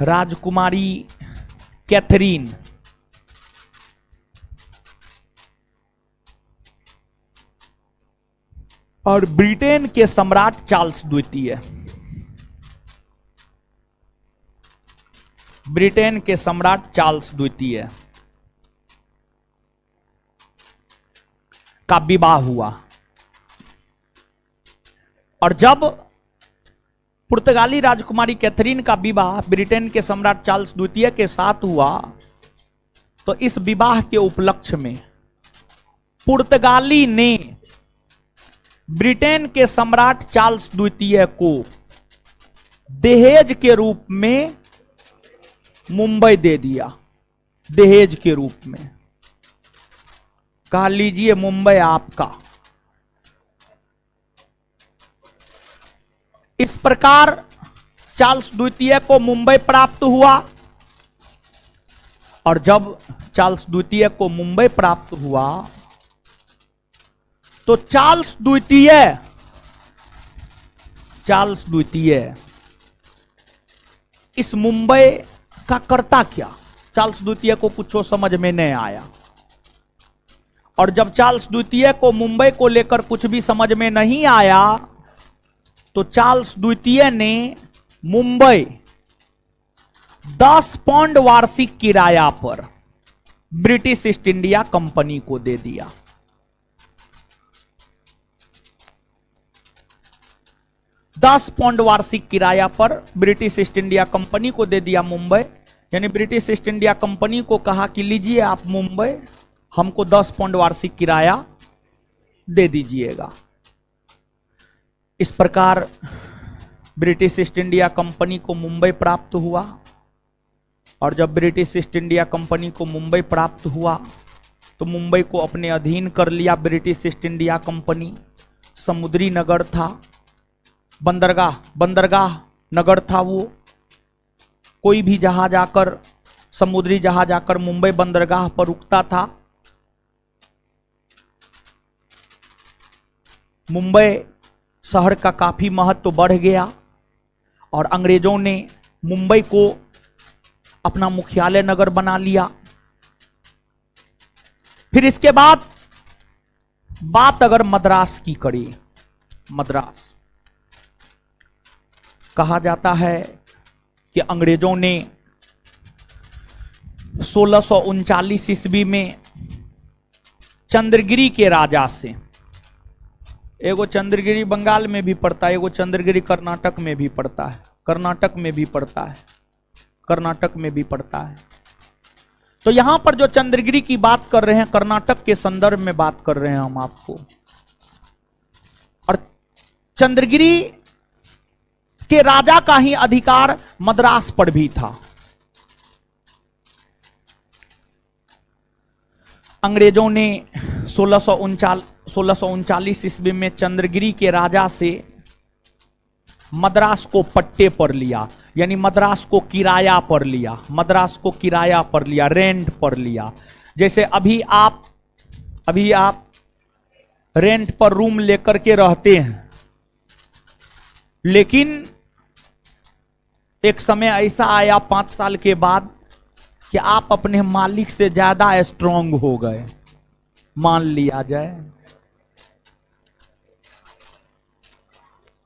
राजकुमारी कैथरीन और ब्रिटेन के सम्राट चार्ल्स द्वितीय, ब्रिटेन के सम्राट चार्ल्स द्वितीय का विवाह हुआ। और जब पुर्तगाली राजकुमारी कैथरीन का विवाह ब्रिटेन के सम्राट चार्ल्स द्वितीय के साथ हुआ, तो इस विवाह के उपलक्ष्य में पुर्तगाली ने ब्रिटेन के सम्राट चार्ल्स द्वितीय को दहेज के रूप में मुंबई दे दिया। दहेज के रूप में कहा, लीजिए मुंबई आपका। इस प्रकार चार्ल्स द्वितीय को मुंबई प्राप्त हुआ। और जब चार्ल्स द्वितीय को मुंबई प्राप्त हुआ तो चार्ल्स द्वितीय इस मुंबई का करता क्या? चार्ल्स द्वितीय को कुछ समझ में नहीं आया। और जब चार्ल्स द्वितीय को मुंबई को लेकर कुछ भी समझ में नहीं आया तो चार्ल्स द्वितीय ने मुंबई 10 पाउंड वार्षिक किराया पर ब्रिटिश ईस्ट इंडिया कंपनी को दे दिया। 10 पाउंड वार्षिक किराया पर ब्रिटिश ईस्ट इंडिया कंपनी को दे दिया मुंबई। यानी ब्रिटिश ईस्ट इंडिया कंपनी को कहा कि लीजिए आप मुंबई, हमको 10 पाउंड वार्षिक किराया दे दीजिएगा। इस प्रकार ब्रिटिश ईस्ट इंडिया कंपनी को मुंबई प्राप्त हुआ। और जब ब्रिटिश ईस्ट इंडिया कंपनी को मुंबई प्राप्त हुआ तो मुंबई को अपने अधीन कर लिया ब्रिटिश ईस्ट इंडिया कंपनी। समुद्री नगर था, बंदरगाह नगर था वो। कोई भी जहाज आकर, समुद्री जहाज आकर मुंबई बंदरगाह पर रुकता था, मुंबई शहर का काफी महत्व बढ़ गया और अंग्रेजों ने मुंबई को अपना मुख्यालय नगर बना लिया। फिर इसके बाद बात अगर मद्रास की करें, मद्रास कहा जाता है कि अंग्रेजों ने 1639 ईस्वी में चंद्रगिरी के राजा से, एगो चंद्रगिरी बंगाल में भी पड़ता है, एगो चंद्रगिरी कर्नाटक में भी पड़ता है, कर्नाटक में भी पड़ता है, कर्नाटक में भी पड़ता है। तो यहां पर जो चंद्रगिरी की बात कर रहे हैं, कर्नाटक के संदर्भ में बात कर रहे हैं हम आपको। और चंद्रगिरी के राजा का ही अधिकार मद्रास पर भी था। अंग्रेजों ने 1639 ईस्वी में चंद्रगिरी के राजा से मद्रास को पट्टे पर लिया, यानी मद्रास को किराया पर लिया, मद्रास को किराया पर लिया, रेंट पर लिया। जैसे अभी आप रेंट पर रूम लेकर के रहते हैं, लेकिन एक समय ऐसा आया 5 साल के बाद कि आप अपने मालिक से ज्यादा स्ट्रांग हो गए, मान लिया जाए,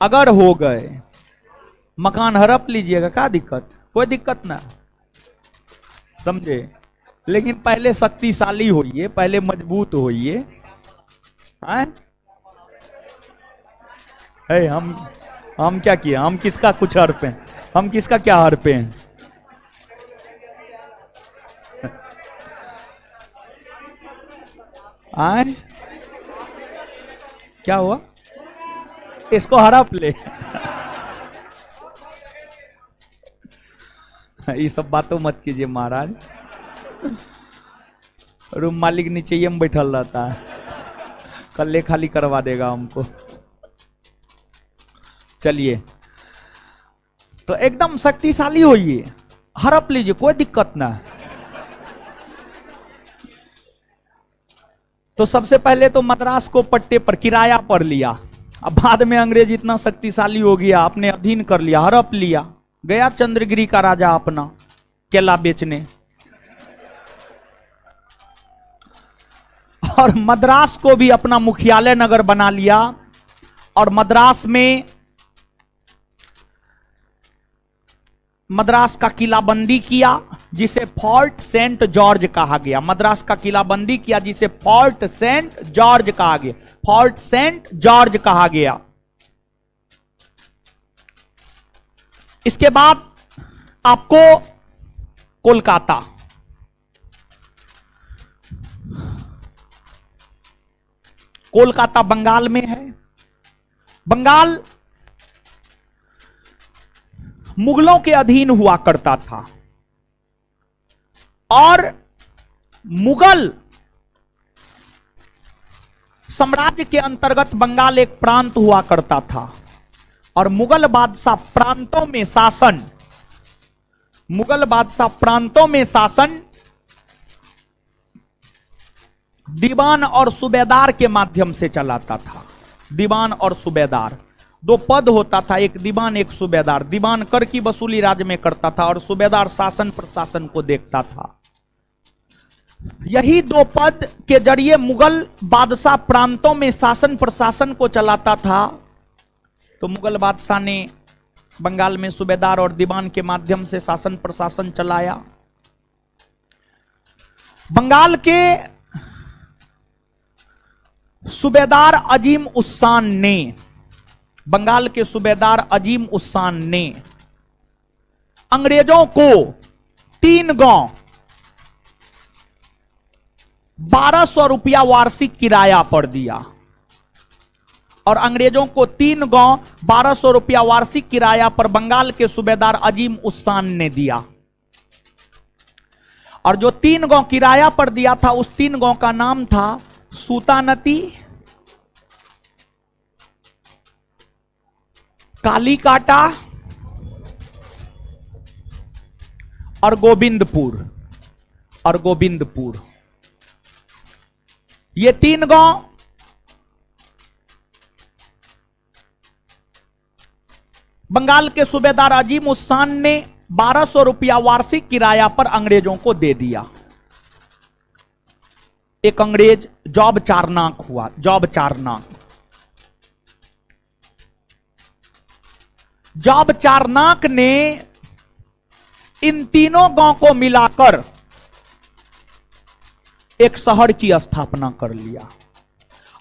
अगर हो गए, मकान हड़प लीजिएगा, क्या दिक्कत, कोई दिक्कत ना, समझे। लेकिन पहले शक्तिशाली होइए, पहले मजबूत होइए। हम क्या किया, हम किसका कुछ हड़पे हैं, हम किसका क्या हड़पे हैं। आए क्या हुआ, इसको हड़प ले। ये सब बातों मत कीजिए महाराज, रूम मालिक नीचे में बैठल रहता है, कल्ले खाली करवा देगा हमको। चलिए, तो एकदम शक्तिशाली होइए, हड़प लीजिए, कोई दिक्कत ना। तो सबसे पहले तो मद्रास को पट्टे पर, किराया पर लिया। अब बाद में अंग्रेज इतना शक्तिशाली हो गया, अपने अधीन कर लिया, हड़प लिया। गया चंद्रगिरी का राजा अपना केला बेचने, और मद्रास को भी अपना मुख्यालय नगर बना लिया। और मद्रास का किलाबंदी किया, जिसे फोर्ट सेंट जॉर्ज कहा गया। मद्रास का किलाबंदी किया, जिसे फोर्ट सेंट जॉर्ज कहा गया, फोर्ट सेंट जॉर्ज कहा गया। इसके बाद आपको कोलकाता, कोलकाता बंगाल में है। बंगाल मुगलों के अधीन हुआ करता था, और मुगल साम्राज्य के अंतर्गत बंगाल एक प्रांत हुआ करता था। और मुगल बादशाह प्रांतों में शासन, मुगल बादशाह प्रांतों में शासन दीवान और सूबेदार के माध्यम से चलाता था। दीवान और सूबेदार, 2 पद होता था, एक दीवान एक सूबेदार। दीवान कर की वसूली राज्य में करता था, और सूबेदार शासन प्रशासन को देखता था। यही 2 पद के जरिए मुगल बादशाह प्रांतों में शासन प्रशासन को चलाता था। तो मुगल बादशाह ने बंगाल में सूबेदार और दीवान के माध्यम से शासन प्रशासन चलाया। बंगाल के सूबेदार अजीम उस्सान ने, बंगाल के सूबेदार अजीम उस्सान ने अंग्रेजों को 3 गांव 1200 रुपया वार्षिक किराया पर दिया। और अंग्रेजों को 3 गांव 1200 रुपया वार्षिक किराया पर बंगाल के सूबेदार अजीम उस्सान ने दिया। और जो 3 गांव किराया पर दिया था, उस 3 गांव का नाम था सूतानती, कालीकाटा और गोविंदपुर, ये 3 गांव बंगाल के सूबेदार अजीम उस्सान ने 1200 रुपया वार्षिक किराया पर अंग्रेजों को दे दिया। एक अंग्रेज जॉब चारनाक हुआ, जॉब चारनाक ने इन तीनों गांव को मिलाकर एक शहर की स्थापना कर लिया,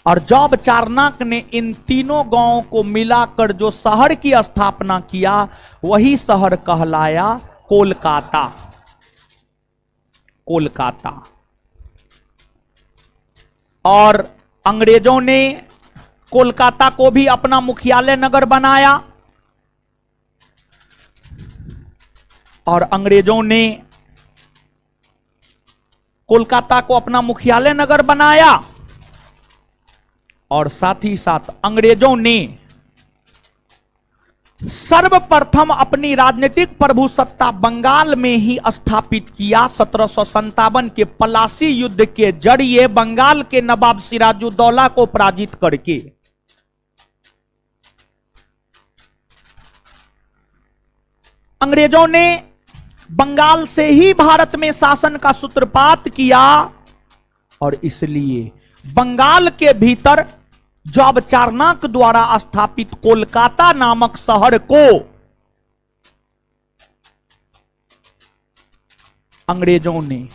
और जॉब चारनाक ने इन तीनों गांवों को मिलाकर जो शहर की स्थापना किया वही शहर कहलाया कोलकाता। और अंग्रेजों ने कोलकाता को भी अपना मुख्यालय नगर बनाया, और अंग्रेजों ने कोलकाता को अपना मुख्यालय नगर बनाया, और साथ ही साथ अंग्रेजों ने सर्वप्रथम अपनी राजनीतिक प्रभुसत्ता बंगाल में ही स्थापित किया। 1757 के पलासी युद्ध के जरिए बंगाल के नवाब सिराजुद्दौला को पराजित करके अंग्रेजों ने बंगाल से ही भारत में शासन का सूत्रपात किया, और इसलिए बंगाल के भीतर जॉब चारनाक द्वारा स्थापित कोलकाता नामक शहर को अंग्रेजों ने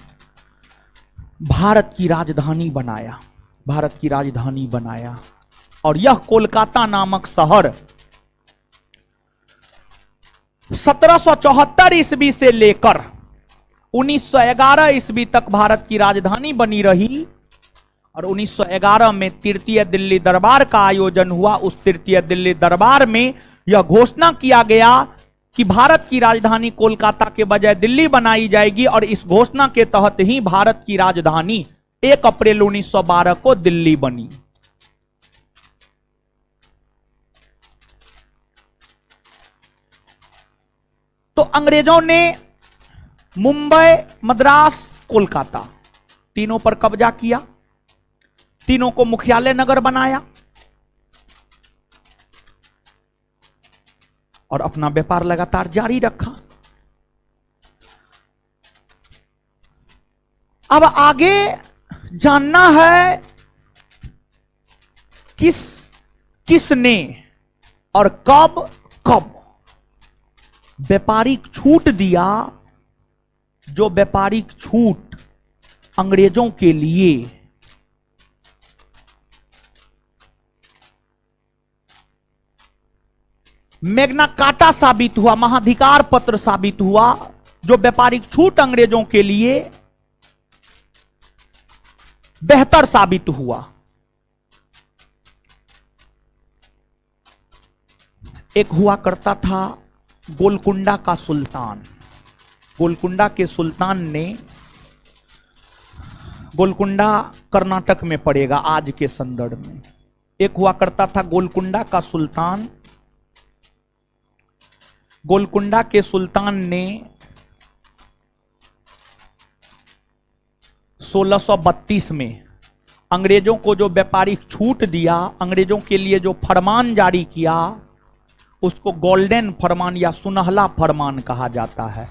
भारत की राजधानी बनाया। और यह कोलकाता नामक शहर 1774 ईस्वी से लेकर 1911 ईस्वी तक भारत की राजधानी बनी रही, और 1911 में तृतीय दिल्ली दरबार का आयोजन हुआ। उस तृतीय दिल्ली दरबार में यह घोषणा किया गया कि भारत की राजधानी कोलकाता के बजाय दिल्ली बनाई जाएगी, और इस घोषणा के तहत ही भारत की राजधानी 1 अप्रैल 1912 को दिल्ली बनी। तो अंग्रेजों ने मुंबई, मद्रास, कोलकाता तीनों पर कब्जा किया, तीनों को मुख्यालय नगर बनाया, और अपना व्यापार लगातार जारी रखा। अब आगे जानना है किसने और कब व्यापारिक छूट दिया, जो व्यापारिक छूट अंग्रेजों के लिए मैग्ना कार्टा साबित हुआ, महाधिकार पत्र साबित हुआ, जो व्यापारिक छूट अंग्रेजों के लिए बेहतर साबित हुआ। एक हुआ करता था गोलकुंडा का सुल्तान। गोलकुंडा के सुल्तान ने, गोलकुंडा कर्नाटक में पड़ेगा आज के संदर्भ में। एक हुआ करता था गोलकुंडा का सुल्तान। गोलकुंडा के सुल्तान ने 1632 में अंग्रेजों को जो व्यापारिक छूट दिया, अंग्रेजों के लिए जो फरमान जारी किया, उसको गोल्डन फरमान या सुनहला फरमान कहा जाता है।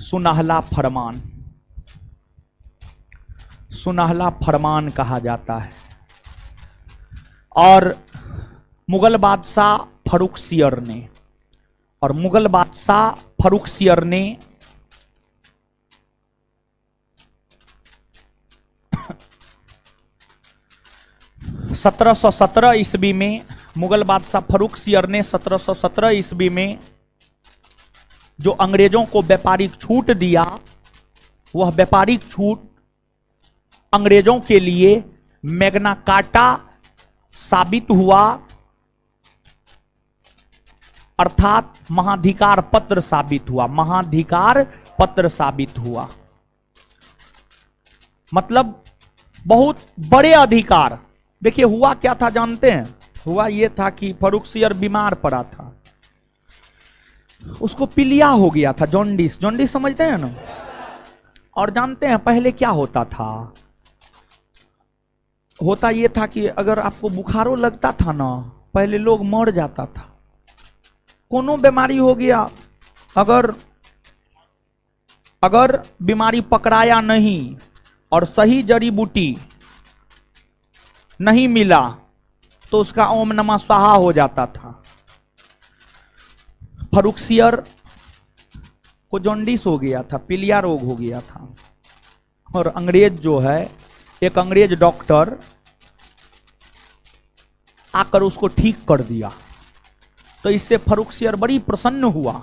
सुनहला फरमान, सुनहला फरमान कहा जाता है। और मुगल बादशाह फर्रुखसियर ने, और मुगल बादशाह फर्रुखसियर ने 1717 ईस्वी में, मुगल बादशाह फर्रुखसियर ने 1717 ईस्वी में जो अंग्रेजों को व्यापारिक छूट दिया, वह व्यापारिक छूट अंग्रेजों के लिए मैग्ना कार्टा साबित हुआ, अर्थात महाधिकार पत्र साबित हुआ। महाधिकार पत्र साबित हुआ मतलब बहुत बड़े अधिकार। देखिए हुआ क्या था जानते हैं? हुआ यह था कि फर्रुखसियर बीमार पड़ा था। उसको पीलिया हो गया था, जॉन्डिस। जॉन्डिस समझते हैं ना? और जानते हैं पहले क्या होता था? होता ये था कि अगर आपको बुखारो लगता था ना, पहले लोग मर जाता था। कोनो बीमारी हो गया, अगर अगर बीमारी पकड़ाया नहीं और सही जड़ी बूटी नहीं मिला तो उसका ओम नमः स्वाहा हो जाता था। फरुखसियर को जॉन्डिस हो गया था, पीलिया रोग हो गया था, और अंग्रेज जो है, एक अंग्रेज डॉक्टर आकर उसको ठीक कर दिया। तो इससे फरुखसियर बड़ी प्रसन्न हुआ,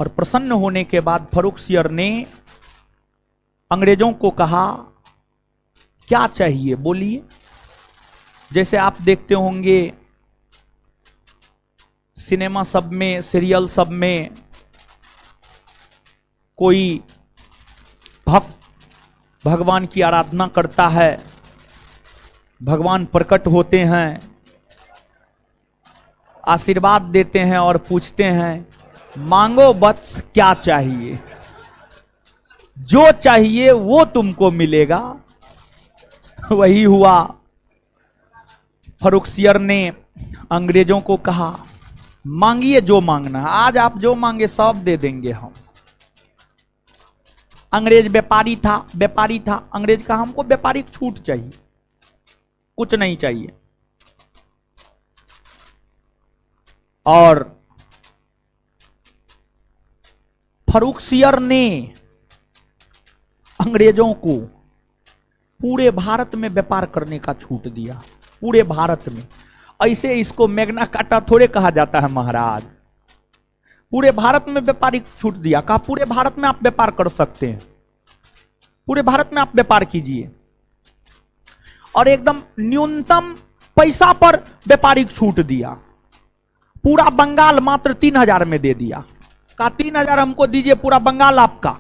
और प्रसन्न होने के बाद फरुखसियर ने अंग्रेजों को कहा, क्या चाहिए बोलिए। जैसे आप देखते होंगे सिनेमा सब में, सीरियल सब में, कोई भक्त भगवान की आराधना करता है, भगवान प्रकट होते हैं, आशीर्वाद देते हैं और पूछते हैं, मांगो वत्स क्या चाहिए, जो चाहिए वो तुमको मिलेगा। वही हुआ। फरुखसियर ने अंग्रेजों को कहा, मांगिए जो मांगना है, आज आप जो मांगे सब दे देंगे हम। अंग्रेज व्यापारी था। अंग्रेज कहा, हमको व्यापारिक छूट चाहिए, कुछ नहीं चाहिए। और फरुखसियर ने अंग्रेजों को पूरे भारत में व्यापार करने का छूट दिया, पूरे भारत में। ऐसे इसको मैग्ना कार्टा थोड़े कहा जाता है महाराज। पूरे भारत में व्यापारिक छूट दिया, कहा पूरे भारत में आप व्यापार कर सकते हैं, पूरे भारत में आप व्यापार कीजिए। और एकदम न्यूनतम पैसा पर व्यापारिक छूट दिया। पूरा बंगाल मात्र 3000 में दे दिया। कहा 3000 हमको दीजिए, पूरा बंगाल आपका।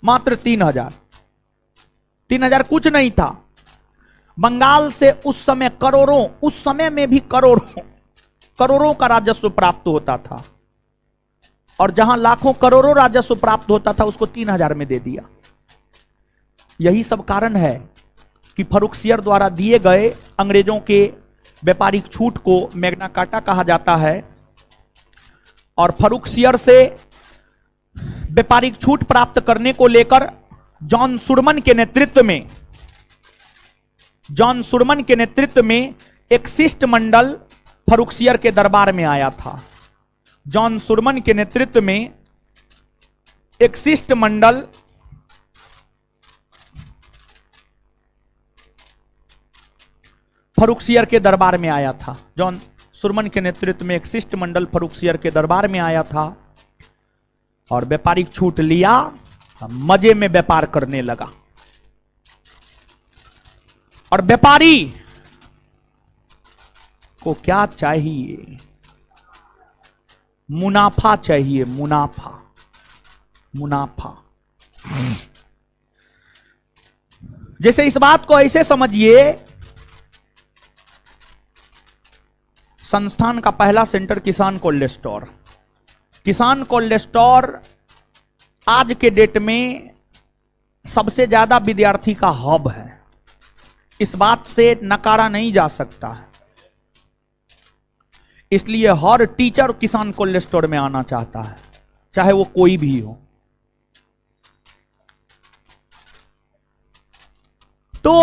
मात्र 3000। 3000 कुछ नहीं था। बंगाल से उस समय करोड़ों, उस समय में भी करोड़ों का राजस्व प्राप्त होता था, और जहां लाखों करोड़ों राजस्व प्राप्त होता था उसको 3000 में दे दिया। यही सब कारण है कि फरुखसियर द्वारा दिए गए अंग्रेजों के व्यापारिक छूट को मैग्ना कार्टा कहा जाता है। और फरुखसियर से व्यापारिक छूट प्राप्त करने को लेकर जॉन सुरमन के नेतृत्व में एक शिष्टमंडल फरुखसियर के दरबार में आया था। जॉन सुरमन के नेतृत्व में एक शिष्टमंडल फरुखसियर के दरबार में आया था। जॉन सुरमन के नेतृत्व में एक शिष्टमंडल फरुखसियर के दरबार में आया था और व्यापारिक छूट लिया, मजे में व्यापार करने लगा। और व्यापारी को क्या चाहिए? मुनाफा चाहिए, मुनाफा। जैसे इस बात को ऐसे समझिए, संस्थान का पहला सेंटर किसान कोल्ड स्टोर। किसान कोल्ड स्टोर आज के डेट में सबसे ज्यादा विद्यार्थी का हब है। इस बात से नकारा नहीं जा सकता है। इसलिए हर टीचर किसान कोल्ड स्टोर में आना चाहता है, चाहे वो कोई भी हो। तो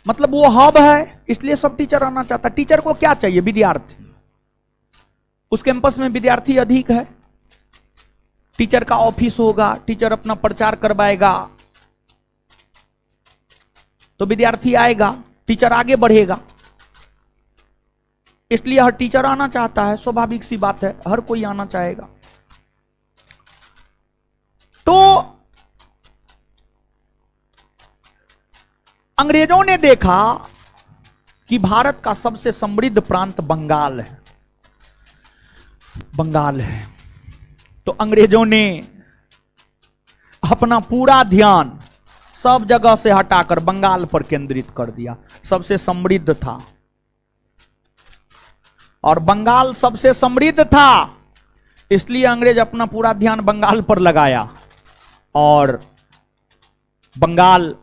मतलब वो हब है, इसलिए सब टीचर आना चाहता है। टीचर को क्या चाहिए? विद्यार्थी। उस कैंपस में विद्यार्थी अधिक है, टीचर का ऑफिस होगा, टीचर अपना प्रचार करवाएगा तो विद्यार्थी आएगा, टीचर आगे बढ़ेगा। इसलिए हर टीचर आना चाहता है, स्वाभाविक सी बात है, हर कोई आना चाहेगा। तो अंग्रेजों ने देखा कि भारत का सबसे समृद्ध प्रांत बंगाल है। तो अंग्रेजों ने अपना पूरा ध्यान सब जगह से हटाकर बंगाल पर केंद्रित कर दिया। सबसे समृद्ध था। और बंगाल सबसे समृद्ध था, इसलिए अंग्रेज अपना पूरा ध्यान बंगाल पर लगाया और बंगाल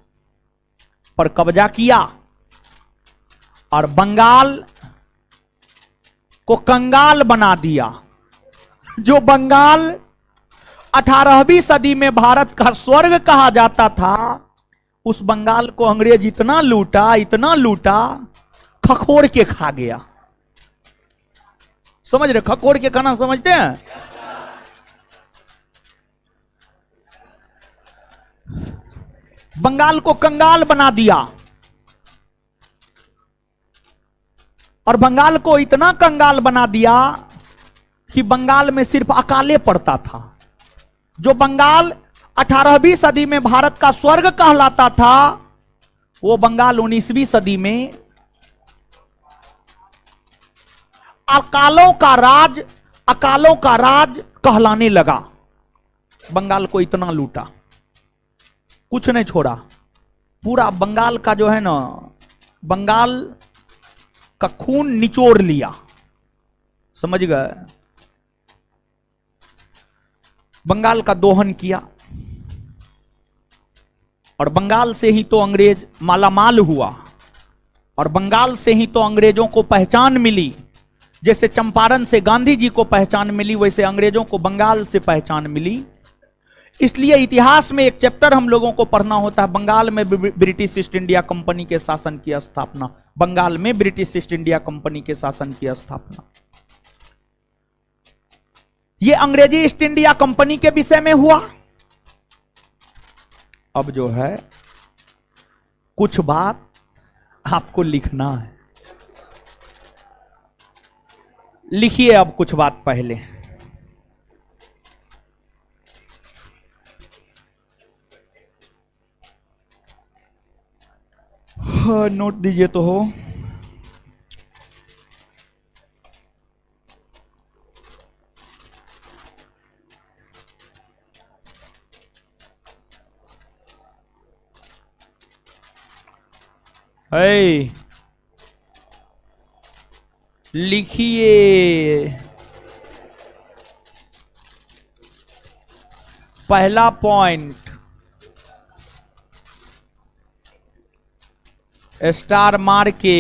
पर कब्जा किया और बंगाल को कंगाल बना दिया। जो बंगाल 18वीं सदी में भारत का स्वर्ग कहा जाता था, उस बंगाल को अंग्रेज इतना लूटा, खखोर के खा गया। समझ रहे? खखोर के खाना समझते हैं? बंगाल को कंगाल बना दिया और बंगाल को इतना कंगाल बना दिया कि बंगाल में सिर्फ अकाले पड़ता था। जो बंगाल 18वीं सदी में भारत का स्वर्ग कहलाता था, वो बंगाल 19वीं सदी में अकालों का राज कहलाने लगा। बंगाल को इतना लूटा, कुछ नहीं छोड़ा। पूरा बंगाल का जो है ना, बंगाल का खून निचोड़ लिया। समझ गए? बंगाल का दोहन किया और बंगाल से ही तो अंग्रेज मालामाल हुआ और बंगाल से ही तो अंग्रेजों को पहचान मिली। जैसे चंपारण से गांधी जी को पहचान मिली, वैसे अंग्रेजों को बंगाल से पहचान मिली। इसलिए इतिहास में एक चैप्टर हम लोगों को पढ़ना होता है, बंगाल में ब्रिटिश ईस्ट इंडिया कंपनी के शासन की स्थापना। बंगाल में ब्रिटिश ईस्ट इंडिया कंपनी के शासन की स्थापना। यह अंग्रेजी ईस्ट इंडिया कंपनी के विषय में हुआ। अब जो है कुछ बात आपको लिखना है, लिखिए अब कुछ बात पहले। हाँ, नोट दीजिए तो हो। लिखिए। पहला पॉइंट, स्टार मार के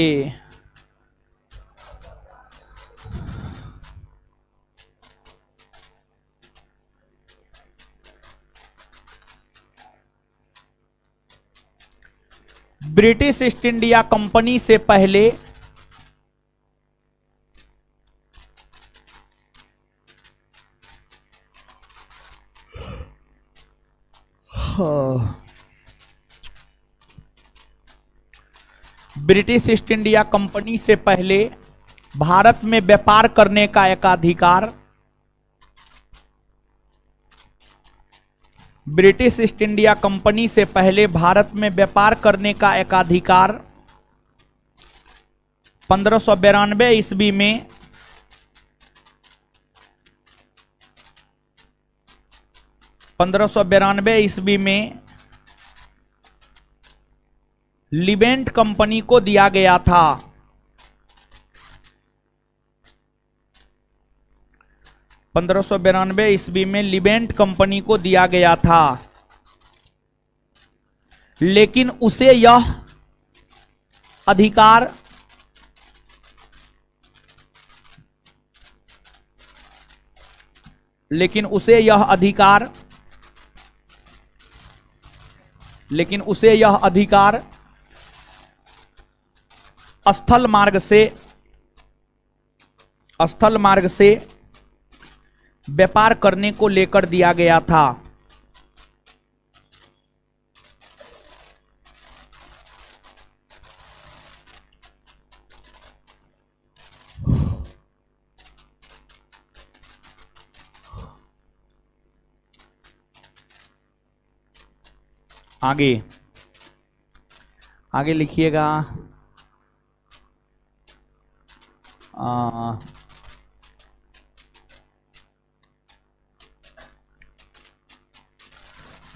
ब्रिटिश ईस्ट इंडिया कंपनी से पहले ब्रिटिश ईस्ट इंडिया कंपनी से पहले भारत में व्यापार करने का एकाधिकार ब्रिटिश ईस्ट इंडिया कंपनी से पहले भारत में व्यापार करने का एकाधिकार 1592 ईस्वी में लिवेंट कंपनी को दिया गया था। 1592 ईस्वी में लिवेंट कंपनी को दिया गया था, लेकिन उसे यह अधिकार स्थल मार्ग से व्यापार करने को लेकर दिया गया था। आगे लिखिएगा।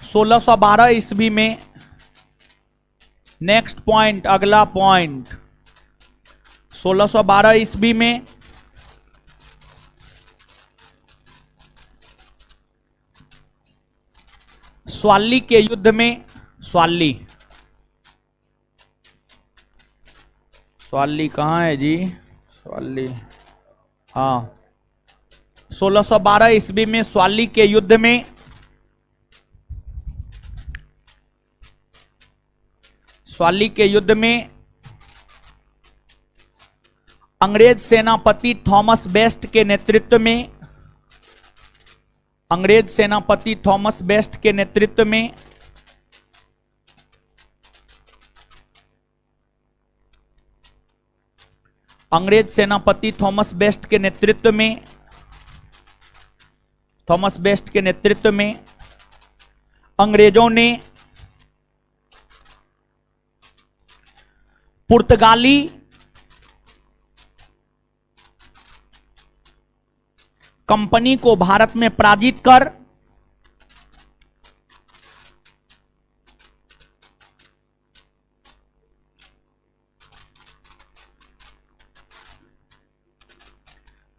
1612 ईस्वी में, नेक्स्ट पॉइंट, अगला पॉइंट, 1612 ईस्वी में स्वाली के युद्ध में, स्वाली, स्वाली कहां है जी? स्वाली, हाँ, 1612 ईस्वी में स्वाली के युद्ध में अंग्रेज सेनापति थॉमस बेस्ट के नेतृत्व में, अंग्रेज सेनापति थॉमस बेस्ट के नेतृत्व में अंग्रेज सेनापति थॉमस बेस्ट के नेतृत्व में अंग्रेजों ने पुर्तगाली कंपनी को भारत में पराजित कर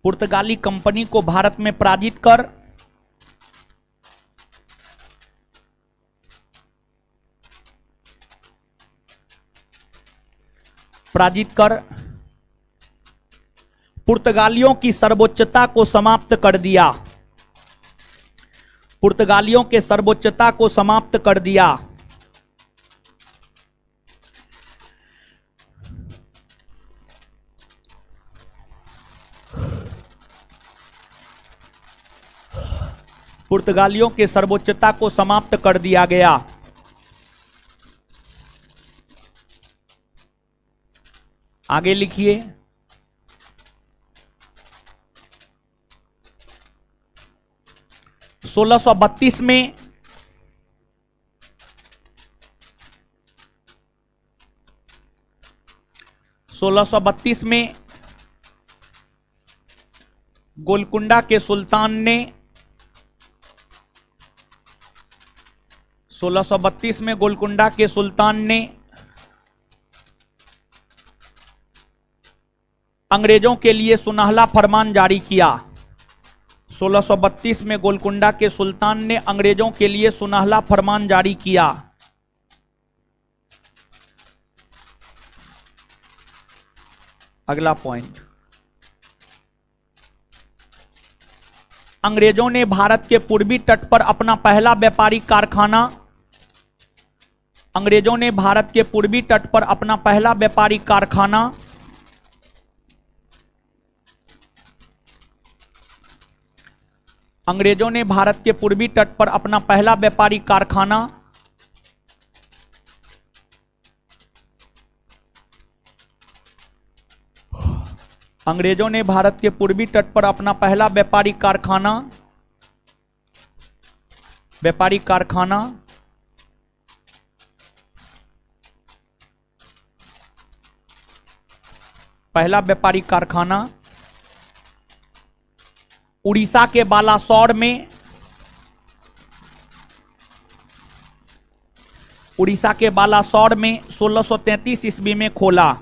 पुर्तगाली कंपनी को भारत में पराजित कर पुर्तगालियों की सर्वोच्चता को समाप्त कर दिया। पुर्तगालियों के सर्वोच्चता को समाप्त कर दिया। पुर्तगालियों के सर्वोच्चता को समाप्त कर दिया गया। आगे लिखिए। 1632 में गोलकुंडा के सुल्तान ने 1632 में गोलकुंडा के सुल्तान ने अंग्रेजों के लिए सुनहला फरमान जारी किया। 1632 में गोलकुंडा के सुल्तान ने अंग्रेजों के लिए सुनहला फरमान जारी किया। अगला पॉइंट, अंग्रेजों ने भारत के पूर्वी तट पर अपना पहला व्यापारिक कारखाना अंग्रेजों ने भारत के पूर्वी तट पर अपना पहला व्यापारिक कारखाना अंग्रेजों ने भारत के पूर्वी तट पर अपना पहला व्यापारिक कारखाना अंग्रेजों ने भारत के पूर्वी तट पर अपना पहला व्यापारिक कारखाना उड़ीसा के बालासोर में उड़ीसा के बालासोर में 1633 ईस्वी में खोला।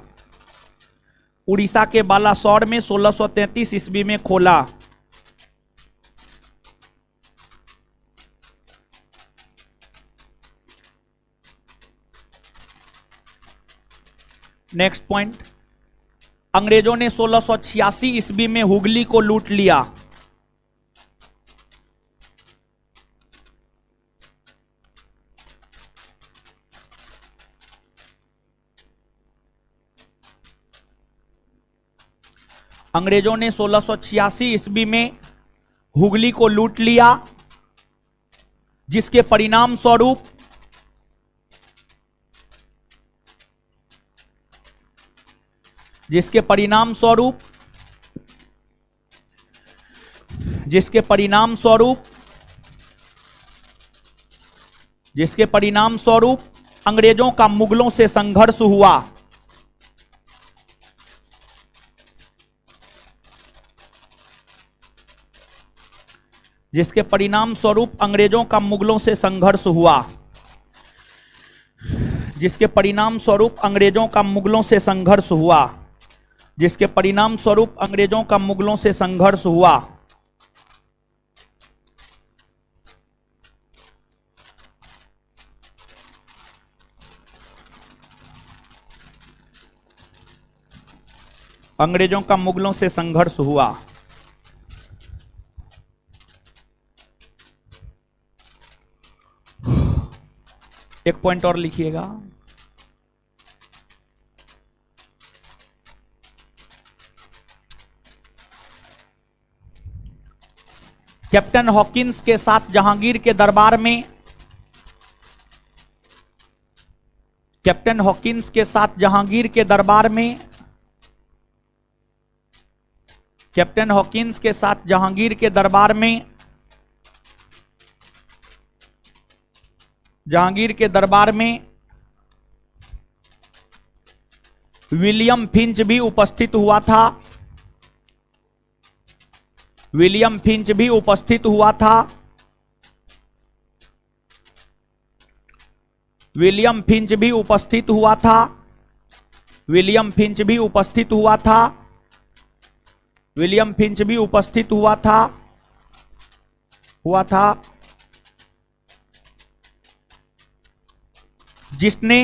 उड़ीसा के बालासोर में 1633 ईस्वी में खोला। नेक्स्ट पॉइंट, अंग्रेजों ने 1686 ईस्वी में हुगली को लूट लिया। अंग्रेजों ने 1686 ईस्वी में हुगली को लूट लिया, जिसके परिणाम स्वरूप अंग्रेजों का मुगलों से संघर्ष हुआ। जिसके परिणाम स्वरूप अंग्रेजों का मुगलों से संघर्ष हुआ। जिसके परिणाम स्वरूप अंग्रेजों का मुगलों से संघर्ष हुआ। जिसके परिणाम स्वरूप अंग्रेजों का मुगलों से संघर्ष हुआ। अंग्रेजों का मुगलों से संघर्ष हुआ। एक पॉइंट और लिखिएगा। कैप्टन हॉकिंस के साथ जहांगीर के दरबार में, कैप्टन हॉकिंस के साथ जहांगीर के दरबार में, कैप्टन हॉकिंस के साथ जहांगीर के दरबार में, जहांगीर के दरबार में विलियम फिंच भी उपस्थित हुआ था। विलियम फिंच भी उपस्थित हुआ था। विलियम फिंच भी उपस्थित हुआ था। विलियम फिंच भी उपस्थित हुआ था। विलियम फिंच भी उपस्थित हुआ था जिसने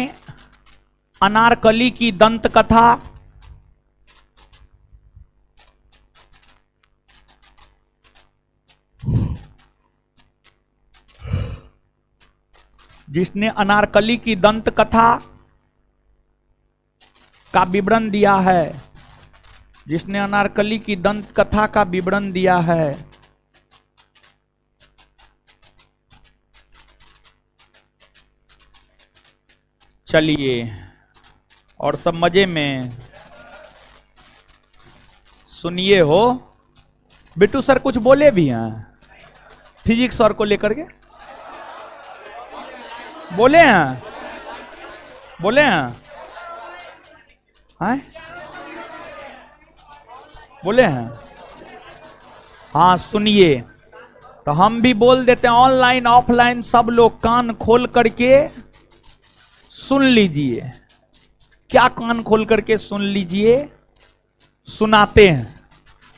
अनारकली की दंत कथा, जिसने अनारकली की दंत कथा का विवरण दिया है, जिसने अनारकली की दंत कथा का विवरण दिया है। चलिए, और सब मजे में सुनिए हो। बिट्टू सर कुछ बोले भी हैं फिजिक्स सर को लेकर के? बोले हैं? बोले हैं? बोले हैं? हाँ सुनिए, तो हम भी बोल देते हैं। ऑनलाइन ऑफलाइन सब लोग कान खोल करके सुन लीजिए। क्या कान खोल करके सुन लीजिए? सुनाते हैं,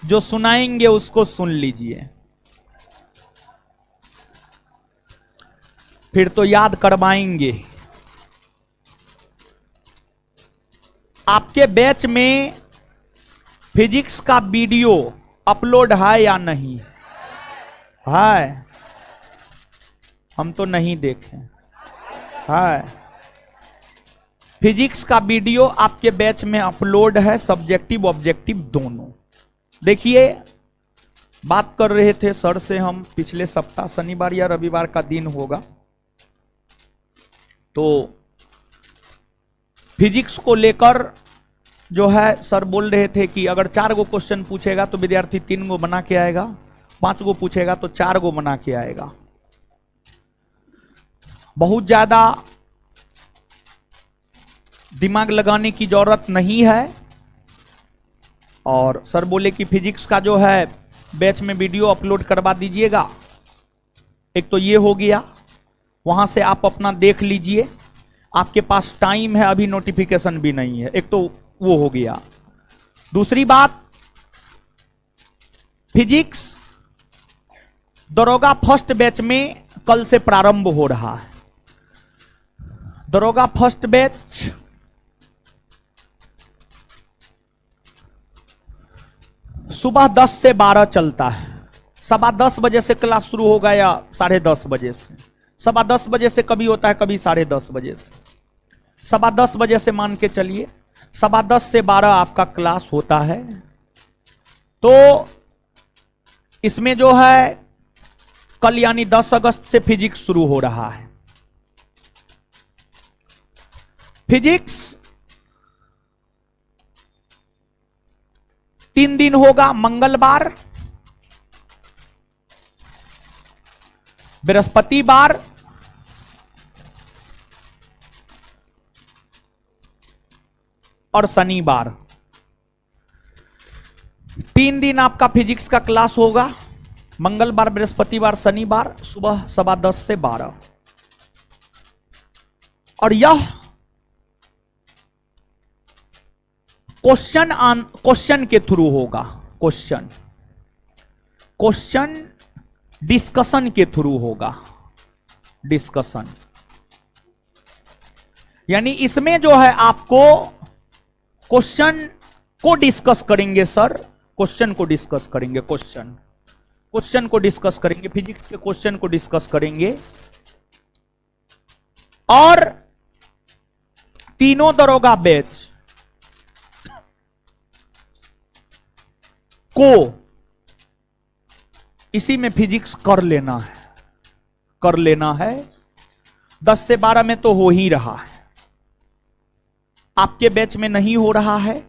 जो सुनाएंगे उसको सुन लीजिए, फिर तो याद करवाएंगे। आपके बैच में फिजिक्स का वीडियो अपलोड है या नहीं है? हम तो नहीं देखे। है फिजिक्स का वीडियो आपके बैच में अपलोड है, सब्जेक्टिव ऑब्जेक्टिव दोनों। देखिए, बात कर रहे थे सर से हम पिछले सप्ताह, शनिवार या रविवार का दिन होगा, तो फिजिक्स को लेकर जो है सर बोल रहे थे कि अगर 4 गो क्वेश्चन पूछेगा तो विद्यार्थी 3 गो बना के आएगा, 5 गो पूछेगा तो 4 गो बना के आएगा। बहुत ज्यादा दिमाग लगाने की जरूरत नहीं है। और सर बोले कि फिजिक्स का जो है बैच में वीडियो अपलोड करवा दीजिएगा। एक तो ये हो गया, वहां से आप अपना देख लीजिए, आपके पास टाइम है, अभी नोटिफिकेशन भी नहीं है। एक तो वो हो गया। दूसरी बात, फिजिक्स दरोगा फर्स्ट बैच में कल से प्रारंभ हो रहा है। दरोगा फर्स्ट बैच सुबह 10 से 12 चलता है। 10:15 बजे से क्लास शुरू होगा या 10:30 बजे से। 10:15 बजे से कभी होता है, कभी 10:30 बजे से। 10:15 बजे से मान के चलिए 10:15 से 12 आपका क्लास होता है। तो इसमें जो है कल यानी 10 अगस्त से फिजिक्स शुरू हो रहा है। फिजिक्स 3 दिन होगा, मंगलवार, बृहस्पतिवार और शनिवार। 3 दिन आपका फिजिक्स का क्लास होगा, मंगलवार, बृहस्पतिवार, शनिवार, सुबह 10:15 से 12। और यह क्वेश्चन के थ्रू होगा। क्वेश्चन डिस्कशन के थ्रू होगा। डिस्कशन यानी इसमें जो है आपको क्वेश्चन को डिस्कस करेंगे सर, क्वेश्चन को डिस्कस करेंगे, क्वेश्चन को डिस्कस करेंगे, फिजिक्स के क्वेश्चन को डिस्कस करेंगे। और तीनों दरोगा बैच को इसी में फिजिक्स कर लेना है। 10 से 12 में तो हो ही रहा है, आपके बैच में नहीं हो रहा है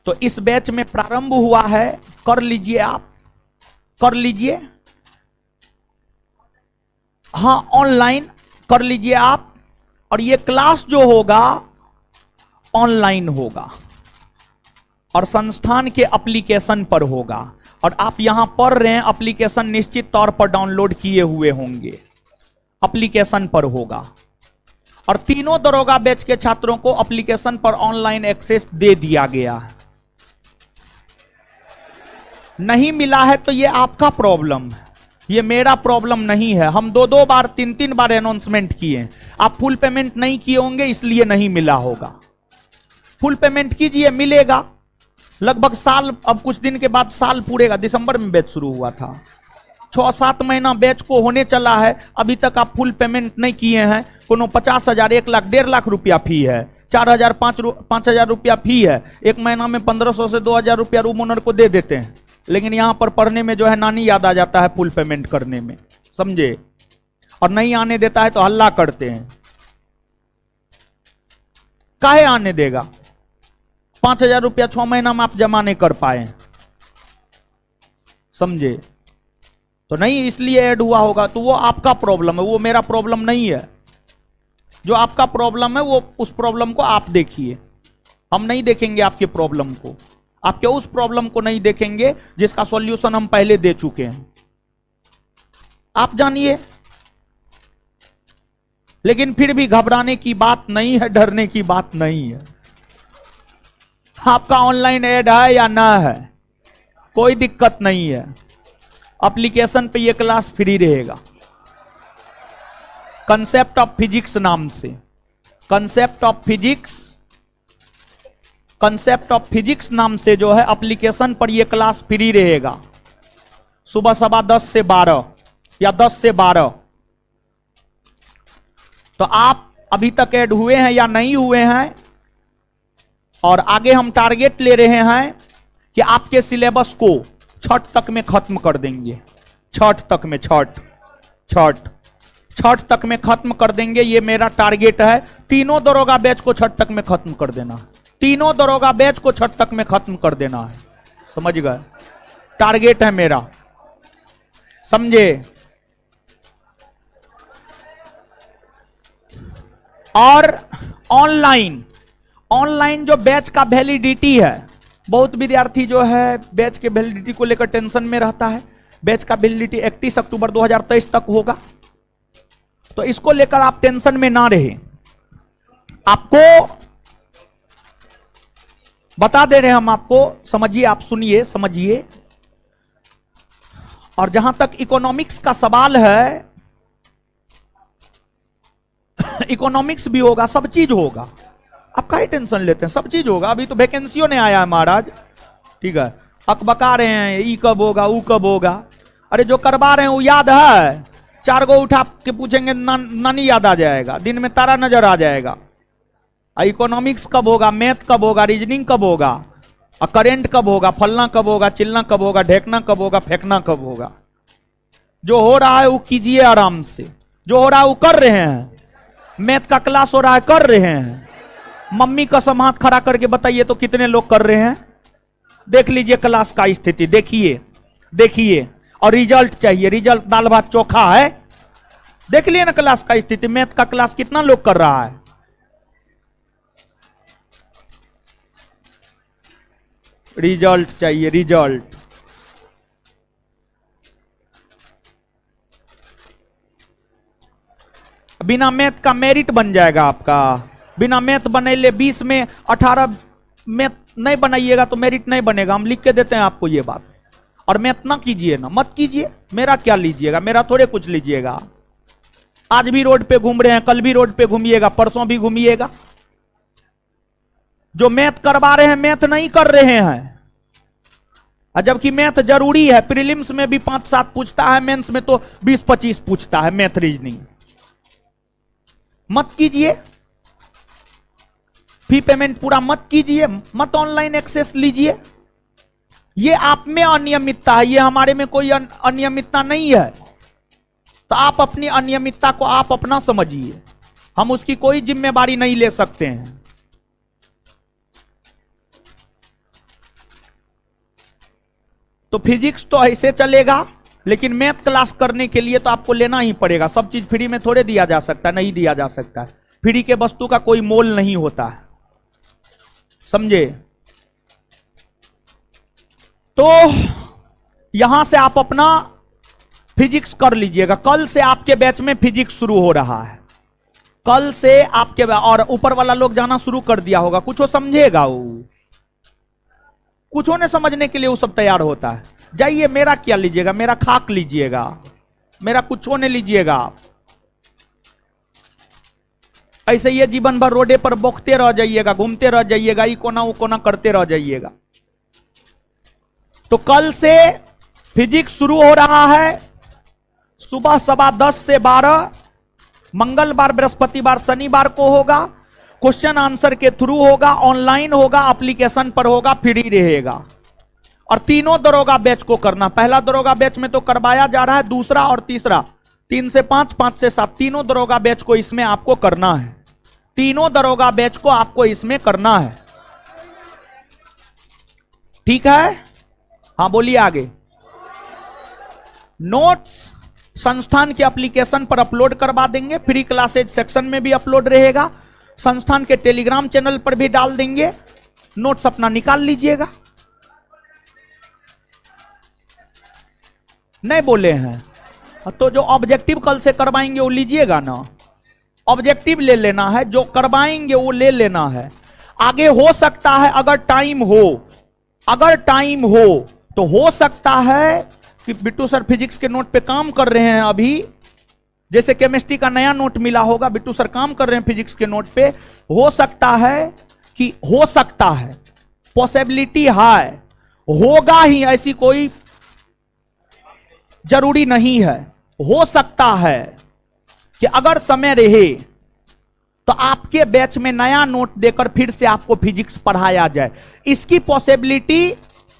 तो इस बैच में प्रारंभ हुआ है, कर लीजिए, आप कर लीजिए। हां, ऑनलाइन कर लीजिए आप। और ये क्लास जो होगा ऑनलाइन होगा और संस्थान के एप्लीकेशन पर होगा। और आप यहां पढ़ रहे हैं, एप्लीकेशन निश्चित तौर पर डाउनलोड किए हुए होंगे, एप्लीकेशन पर होगा। और तीनों दरोगा बैच के छात्रों को एप्लीकेशन पर ऑनलाइन एक्सेस दे दिया गया है। नहीं मिला है तो ये आपका प्रॉब्लम है, ये मेरा प्रॉब्लम नहीं है। हम 2-2 बार 3-3 बार अनाउंसमेंट किए, आप फुल पेमेंट नहीं किए होंगे इसलिए नहीं मिला होगा। फुल पेमेंट कीजिए, मिलेगा। लगभग साल, अब कुछ दिन के बाद साल पूरेगा। दिसंबर में बैच शुरू हुआ था, 6-7 महीना बैच को होने चला है, अभी तक आप फुल पेमेंट नहीं किए हैं। कोनो 50,000, 1 लाख, 1.5 लाख रुपया फी है, 4,000, 5,000 रुपया फी है। एक महीना में 1,500 से 2,000 रुपया रूम ओनर को दे देते हैं। लेकिन यहां पर पढ़ने में जो है नानी याद आ जाता है फुल पेमेंट करने में, समझे। और नहीं आने देता है तो हल्ला करते हैं, काहे आने देगा। 5,000 रुपया 6 महीना में आप जमा नहीं कर पाए, समझे। तो नहीं, इसलिए ऐड हुआ होगा। तो वो आपका प्रॉब्लम है, वो मेरा प्रॉब्लम नहीं है। जो आपका प्रॉब्लम है वो उस प्रॉब्लम को आप देखिए, हम नहीं देखेंगे आपके प्रॉब्लम को। आपके उस प्रॉब्लम को नहीं देखेंगे जिसका सॉल्यूशन हम पहले दे चुके हैं, आप जानिए। लेकिन फिर भी घबराने की बात नहीं है, डरने की बात नहीं है। आपका ऑनलाइन ऐड है या ना है, कोई दिक्कत नहीं है। एप्लीकेशन पे ये क्लास फ्री रहेगा, कंसेप्ट ऑफ फिजिक्स नाम से। कंसेप्ट ऑफ फिजिक्स नाम से जो है एप्लीकेशन पर यह क्लास फ्री रहेगा। सुबह 10:15 से 12 या 10 से 12। तो आप अभी तक ऐड हुए हैं या नहीं हुए हैं। और आगे हम टारगेट ले रहे हैं कि आपके सिलेबस को छठ तक में खत्म कर देंगे। छठ तक में खत्म कर देंगे, ये मेरा टारगेट है। तीनों दरोगा बैच को छठ तक में खत्म कर देना है। तीनों दरोगा बैच को छठ तक में खत्म कर देना है, समझ गए। टारगेट है मेरा, समझे। और ऑनलाइन जो बैच का वैलिडिटी है, बहुत विद्यार्थी जो है बैच के वैलिडिटी को लेकर टेंशन में रहता है। बैच का वैलिडिटी 31 अक्टूबर 2023 तक होगा, तो इसको लेकर आप टेंशन में ना रहे। आपको बता दे रहे हैं हम आपको, समझिए, आप सुनिए, समझिए। और जहां तक इकोनॉमिक्स का सवाल है, इकोनॉमिक्स भी होगा, सब चीज होगा। आप काहे टेंशन लेते हैं, सब चीज होगा। अभी तो वैकेंसियों नहीं आया है महाराज, ठीक है। अकबका रहे हैं ई कब होगा, ऊ कब होगा। अरे जो करवा रहे हैं वो याद है, 4 गो उठा के पूछेंगे नानी याद आ जाएगा, दिन में तारा नजर आ जाएगा। इकोनॉमिक्स कब होगा, मैथ कब होगा, रीजनिंग कब होगा, करेंट कब होगा, फलना कब होगा, चिलना कब होगा, ढेकना कब होगा, फेंकना कब होगा। जो हो रहा है वो कीजिए आराम से, जो हो रहा है वो कर रहे हैं। मैथ का क्लास हो रहा है, कर रहे हैं। मम्मी कसम हाथ खड़ा करके बताइए तो कितने लोग कर रहे हैं। देख लीजिए क्लास का स्थिति, देखिए। और रिजल्ट चाहिए, रिजल्ट दाल भात चोखा है। देख लिए ना क्लास का स्थिति, मैथ का क्लास कितना लोग कर रहा है। रिजल्ट चाहिए, रिजल्ट। बिना मैथ का मेरिट बन जाएगा आपका। बिना मैथ बनेले 20 में 18 मैथ नहीं बनाइएगा तो मेरिट नहीं बनेगा। हम लिख के देते हैं आपको ये बात। और मैथ ना कीजिए ना, मत कीजिए। मेरा क्या लीजिएगा, मेरा थोड़े कुछ लीजिएगा। आज भी रोड पे घूम रहे हैं, कल भी रोड पे घूमिएगा, परसों भी घूमिएगा। जो मैथ करवा रहे हैं मैथ नहीं कर रहे हैं, और जबकि मैथ जरूरी है। प्रीलिम्स में भी 5-7 पूछता है, मेंस में तो 20-25 पूछता है मैथ रीजनिंग। मत कीजिए, फी पेमेंट पूरा मत कीजिए, मत ऑनलाइन एक्सेस लीजिए। ये आप में अनियमितता है, ये हमारे में कोई अनियमितता नहीं है। तो आप अपनी अनियमितता को आप अपना समझिए, हम उसकी कोई जिम्मेवारी नहीं ले सकते हैं। तो फिजिक्स तो ऐसे चलेगा, लेकिन मैथ क्लास करने के लिए तो आपको लेना ही पड़ेगा। सब चीज फ्री में थोड़े दिया जा सकता है, नहीं दिया जा सकता है। फ्री के वस्तु का कोई मोल नहीं होता है, समझे। तो यहां से आप अपना फिजिक्स कर लीजिएगा। कल से आपके बैच में फिजिक्स शुरू हो रहा है, कल से आपके, और ऊपर वाला लोग जाना शुरू कर दिया होगा। कुछ वो समझेगा, वो कुछ ने समझने के लिए वो सब तैयार होता है। जाइए, मेरा क्या लीजिएगा, मेरा खाक लीजिएगा, मेरा कुछ ने लीजिएगा। ऐसे ये जीवन भर रोडे पर बोकते रह जाइएगा, घूमते रह जाइएगा, ये कोना वो कोना करते रह जाइएगा। तो कल से फिजिक्स शुरू हो रहा है, सुबह 10:15 से 12, मंगलवार, बृहस्पतिवार, शनिवार को होगा। क्वेश्चन आंसर के थ्रू होगा, ऑनलाइन होगा, एप्लीकेशन पर होगा, फ्री रहेगा। और तीनों दरोगा बैच को करना। पहला दरोगा बैच में तो करवाया जा रहा है, दूसरा और तीसरा 3 से 5, 5 से 7, तीनों दरोगा बैच को इसमें आपको करना है। तीनों दरोगा बैच को आपको इसमें करना है, ठीक है। हाँ बोलिए आगे। नोट्स संस्थान के एप्लीकेशन पर अपलोड करवा देंगे, फ्री क्लासेज सेक्शन में भी अपलोड रहेगा, संस्थान के टेलीग्राम चैनल पर भी डाल देंगे। नोट्स अपना निकाल लीजिएगा। नहीं बोले हैं तो जो ऑब्जेक्टिव कल से करवाएंगे वो लीजिएगा ना, ऑब्जेक्टिव ले लेना है, जो करवाएंगे वो ले लेना है। आगे हो सकता है अगर टाइम हो तो हो सकता है कि बिट्टू सर फिजिक्स के नोट पे काम कर रहे हैं अभी, जैसे केमिस्ट्री का नया नोट मिला होगा, बिट्टू सर काम कर रहे हैं फिजिक्स के नोट पे। हो सकता है कि, हो सकता है, पॉसिबिलिटी है, होगा ही, ऐसी कोई जरूरी नहीं है। हो सकता है कि अगर समय रहे तो आपके बैच में नया नोट देकर फिर से आपको फिजिक्स पढ़ाया जाए। इसकी पॉसिबिलिटी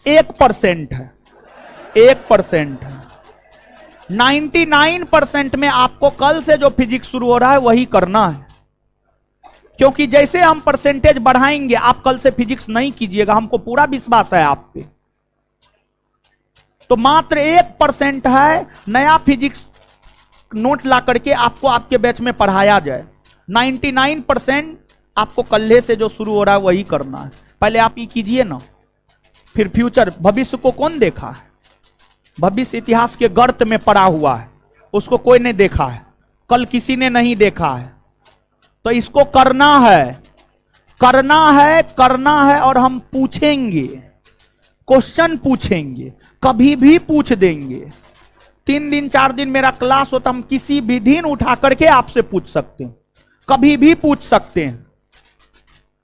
1% है, 1% है। 99% में आपको कल से जो फिजिक्स शुरू हो रहा है वही करना है, क्योंकि जैसे हम परसेंटेज बढ़ाएंगे, आप कल से फिजिक्स नहीं कीजिएगा, हमको पूरा विश्वास है आप पे। तो मात्र 1% है नया फिजिक्स नोट ला करके आपको आपके बैच में पढ़ाया जाए। 99% आपको कल्हे से जो शुरू हो रहा है वही करना है। पहले आप ये कीजिए ना, फिर फ्यूचर, भविष्य को कौन देखा है? भविष्य इतिहास के गर्त में पड़ा हुआ है, उसको कोई नहीं देखा है, कल किसी ने नहीं देखा है। तो इसको करना है, करना है, करना है। और हम पूछेंगे, क्वेश्चन पूछेंगे, कभी भी पूछ देंगे। 3 दिन 4 दिन मेरा क्लास होता, हम किसी भी दिन उठा करके आपसे पूछ सकते हैं, कभी भी पूछ सकते हैं।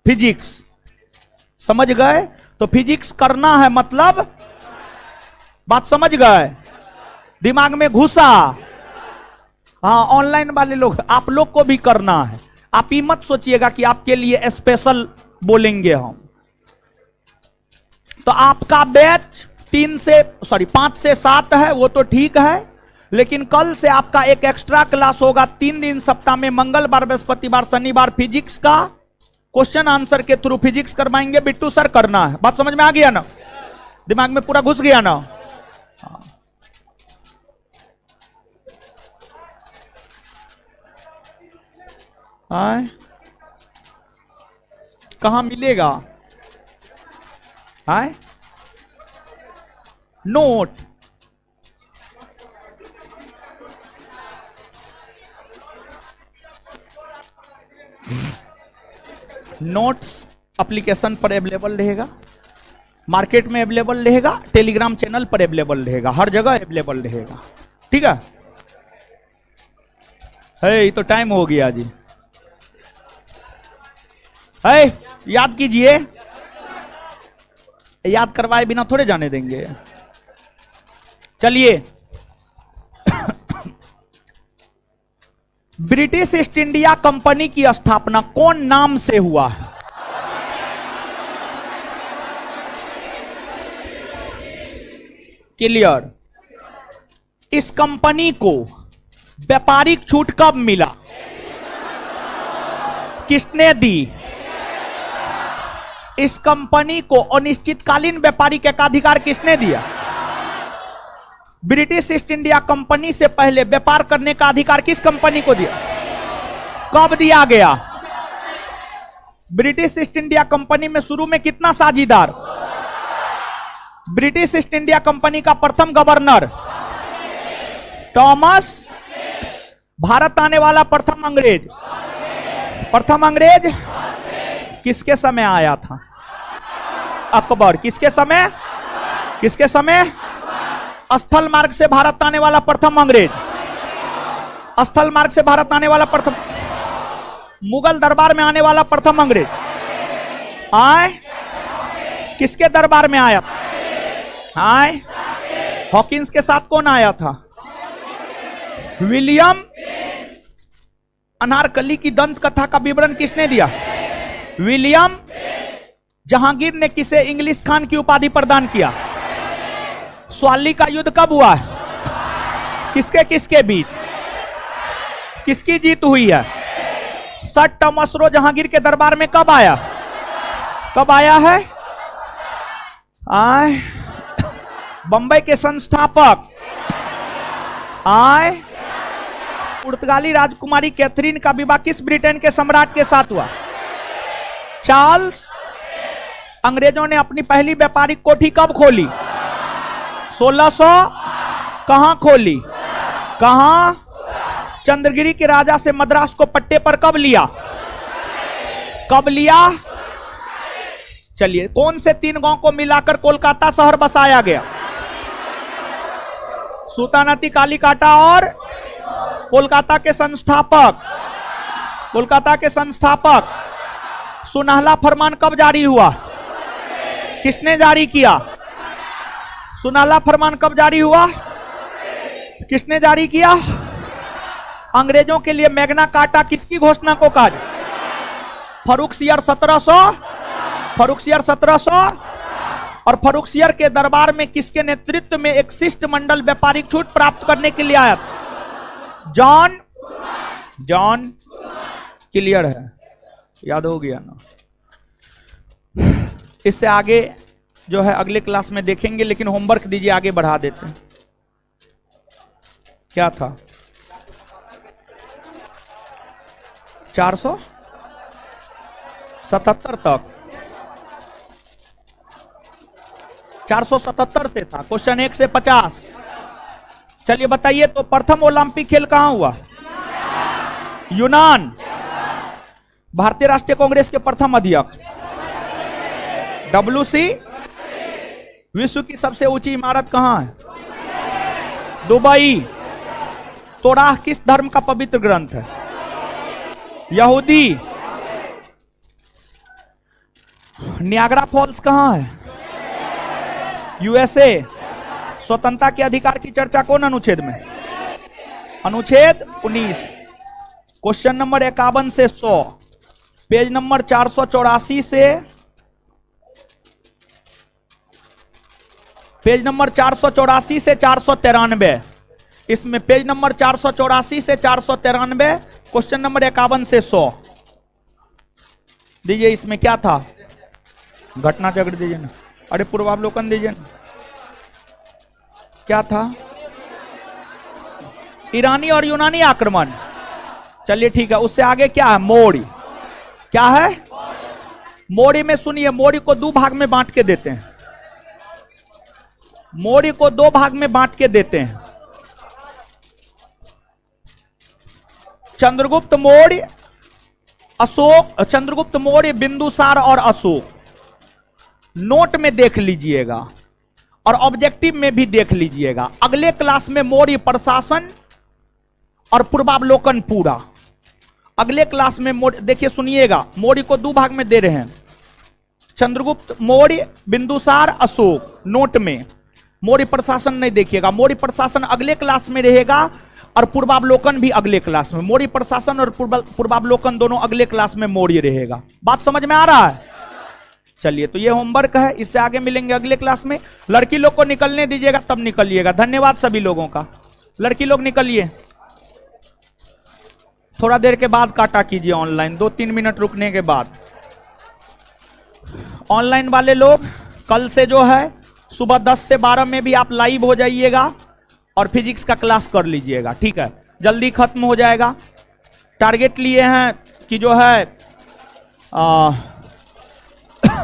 फिजिक्स समझ गए? तो फिजिक्स करना है, मतलब बात समझ गए? दिमाग में घुसा? हाँ, ऑनलाइन वाले लोग, आप लोग को भी करना है। आप ही मत सोचिएगा कि आपके लिए स्पेशल बोलेंगे हम। तो आपका बैच 5 से 7 है, वो तो ठीक है, लेकिन कल से आपका एक एक्स्ट्रा क्लास होगा 3 दिन सप्ताह में, मंगलवार, बृहस्पतिवार, शनिवार, फिजिक्स का क्वेश्चन आंसर के थ्रू फिजिक्स करवाएंगे। बिट्टू सर करना है, बात समझ में आ गया ना? दिमाग में पूरा घुस गया ना? हाँ, कहां मिलेगा? हाँ, नोट नोट्स एप्लीकेशन पर अवेलेबल रहेगा, मार्केट में अवेलेबल रहेगा, टेलीग्राम चैनल पर अवेलेबल रहेगा, हर जगह अवेलेबल रहेगा, ठीक है? ये तो टाइम हो गया जी। है, याद कीजिए, याद करवाए बिना थोड़े जाने देंगे। चलिए, ब्रिटिश ईस्ट इंडिया कंपनी की स्थापना कौन नाम से हुआ है? क्लियर। इस कंपनी को व्यापारिक छूट कब मिला? किसने दी? इस कंपनी को अनिश्चितकालीन व्यापारिक एकाधिकार किसने दिया? ब्रिटिश ईस्ट इंडिया कंपनी से पहले व्यापार करने का अधिकार किस कंपनी को दिया? कब दिया गया? ब्रिटिश ईस्ट इंडिया कंपनी में शुरू में कितना साझीदार? ब्रिटिश ईस्ट इंडिया कंपनी का प्रथम गवर्नर टॉमस। भारत आने वाला प्रथम अंग्रेज? प्रथम अंग्रेज किसके समय आया था? अकबर। किसके समय? किसके समय? स्थल मार्ग से भारत आने वाला प्रथम अंग्रेज। स्थल मार्ग से भारत आने वाला प्रथम। मुगल दरबार में आने वाला प्रथम अंग्रेज आए? किसके दरबार में आया? आए? हॉकिंस के साथ कौन आया था? विलियम। अनारकली की दंत कथा का विवरण किसने दिया? विलियम। जहांगीर ने किसे इंग्लिश खान की उपाधि प्रदान किया? स्वाली का युद्ध कब हुआ है? किसके किसके बीच? किसकी जीत हुई है? सर टॉमस रो जहांगीर के दरबार में कब आया? कब आया है? आए? बंबई के संस्थापक आए? पुर्तगाली राजकुमारी कैथरीन का विवाह किस ब्रिटेन के सम्राट के साथ हुआ? चार्ल्स। अंग्रेजों ने अपनी पहली व्यापारिक कोठी कब खोली? 1600। कहां खोली? कहां? चंद्रगिरी के राजा से मद्रास को पट्टे पर कब लिया? कब लिया? चलिए, कौन से 3 गांव को मिलाकर कोलकाता शहर बसाया गया? सूतानदी, कालीकाटा और कोलकाता के संस्थापक। कोलकाता के संस्थापक। सुनहला फरमान कब जारी हुआ? किसने जारी किया? सुनहला फरमान कब जारी हुआ? किसने जारी किया? अंग्रेजों के लिए मैग्ना कार्टा किसकी घोषणा को कहा? फर्रुखसियर 1700। फर्रुखसियर 1700। और फर्रुखसियर के दरबार में किसके नेतृत्व में एक शिष्टमंडल व्यापारिक छूट प्राप्त करने के लिए आया? जॉन। जॉन। क्लियर है? याद हो गया ना? इससे आगे जो है अगले क्लास में देखेंगे, लेकिन होमवर्क दीजिए, आगे बढ़ा देते हैं। क्या था? 477 तक। 477 से था। क्वेश्चन 1 से 50। चलिए बताइए, तो प्रथम ओलंपिक खेल कहां हुआ? यूनान। भारतीय राष्ट्रीय कांग्रेस के प्रथम अध्यक्ष? WC। विश्व की सबसे ऊंची इमारत कहां है? दुबई। तोराह किस धर्म का पवित्र ग्रंथ है? यहूदी। नियाग्रा फॉल्स कहां है? USA। स्वतंत्रता के अधिकार की चर्चा कौन अनुच्छेद में? अनुच्छेद 19। क्वेश्चन नंबर 51 से 100, पेज नंबर 484 से पेज नंबर 484 से 493। इसमें पेज नंबर 484 से 493, क्वेश्चन नंबर 51 से 100 दीजिए। इसमें क्या था? घटना चक्र दीजिए ना। अरे पूर्वावलोकन दीजिए ना। क्या था? ईरानी और यूनानी आक्रमण। चलिए ठीक है। उससे आगे क्या है? मौर्य। क्या है? मौर्य में सुनिए, मौर्य को 2 भाग में बांट के देते हैं। मौर्य को 2 भाग में बांट के देते हैं। चंद्रगुप्त मौर्य, अशोक। चंद्रगुप्त मौर्य, बिंदुसार और अशोक। नोट में देख लीजिएगा और ऑब्जेक्टिव में भी देख लीजिएगा। अगले क्लास में मौर्य प्रशासन और पूर्वावलोकन पूरा, अगले क्लास में देखिए सुनिएगा, मौर्य को दो भाग में दे रहे हैं, चंद्रगुप्त मौर्य, बिंदुसार, अशोक। नोट में मौर्य प्रशासन नहीं देखिएगा, मौर्य प्रशासन अगले क्लास में रहेगा और पूर्वावलोकन भी अगले क्लास में। मौर्य प्रशासन और पूर्वावलोकन दोनों अगले क्लास में मौर्य रहेगा। बात समझ में आ रहा है? चलिए, तो ये होमवर्क है, इससे आगे मिलेंगे अगले क्लास में। लड़की लोग को निकलने दीजिएगा, तब निकलिएगा। धन्यवाद सभी लोगों का। लड़की लोग निकलिए, थोड़ा देर के बाद काटा कीजिए ऑनलाइन, 2-3 मिनट रुकने के बाद। ऑनलाइन वाले लोग कल से जो है सुबह 10 से 12 में भी आप लाइव हो जाइएगा और फिजिक्स का क्लास कर लीजिएगा, ठीक है? जल्दी खत्म हो जाएगा। टारगेट लिए हैं कि जो है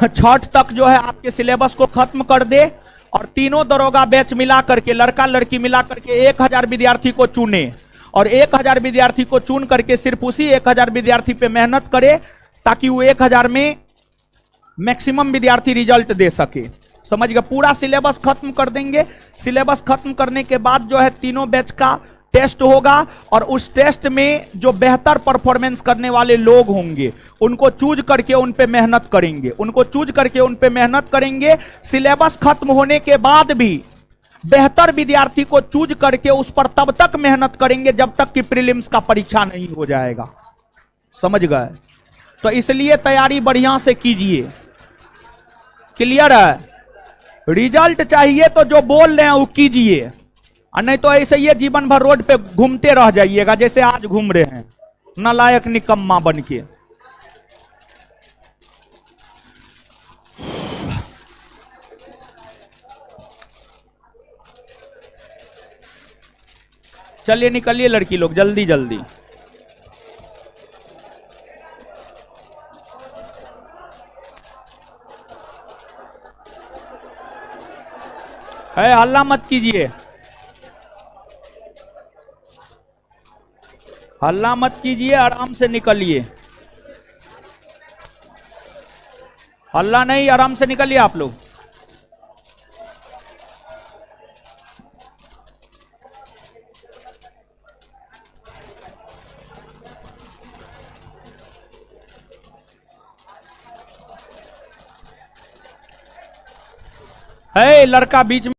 छठ तक जो है आपके सिलेबस को खत्म कर दे और तीनों दरोगा बैच मिला करके, लड़का लड़की मिला करके 1000 विद्यार्थी को चुने और 1000 विद्यार्थी को चुन करके सिर्फ उसी 1000 विद्यार्थी पे मेहनत करे ताकि वो 1000 में मैक्सिमम विद्यार्थी रिजल्ट दे सके। समझ गए? पूरा सिलेबस खत्म कर देंगे। सिलेबस खत्म करने के बाद जो है तीनों बैच का टेस्ट होगा और उस टेस्ट में जो बेहतर परफॉर्मेंस करने वाले लोग होंगे उनको चूज करके उन पे मेहनत करेंगे, उनको चूज करके उन पे मेहनत करेंगे। सिलेबस खत्म होने के बाद भी बेहतर विद्यार्थी को चूज करके उस पर तब तक मेहनत करेंगे जब तक कि प्रीलिम्स का परीक्षा नहीं हो जाएगा। समझ गए? तो इसलिए तैयारी बढ़िया से कीजिए। क्लियर है? रिजल्ट चाहिए तो जो बोल रहे हैं वो कीजिए, और नहीं तो ऐसे ही जीवन भर रोड पे घूमते रह जाइएगा जैसे आज घूम रहे हैं, नालायक निकम्मा बन के। चलिए निकलिए लड़की लोग, जल्दी जल्दी। है, हल्ला मत कीजिए, हल्ला मत कीजिए, आराम से निकलिए। हल्ला नहीं, आराम से निकलिए आप लोग। है, लड़का बीच में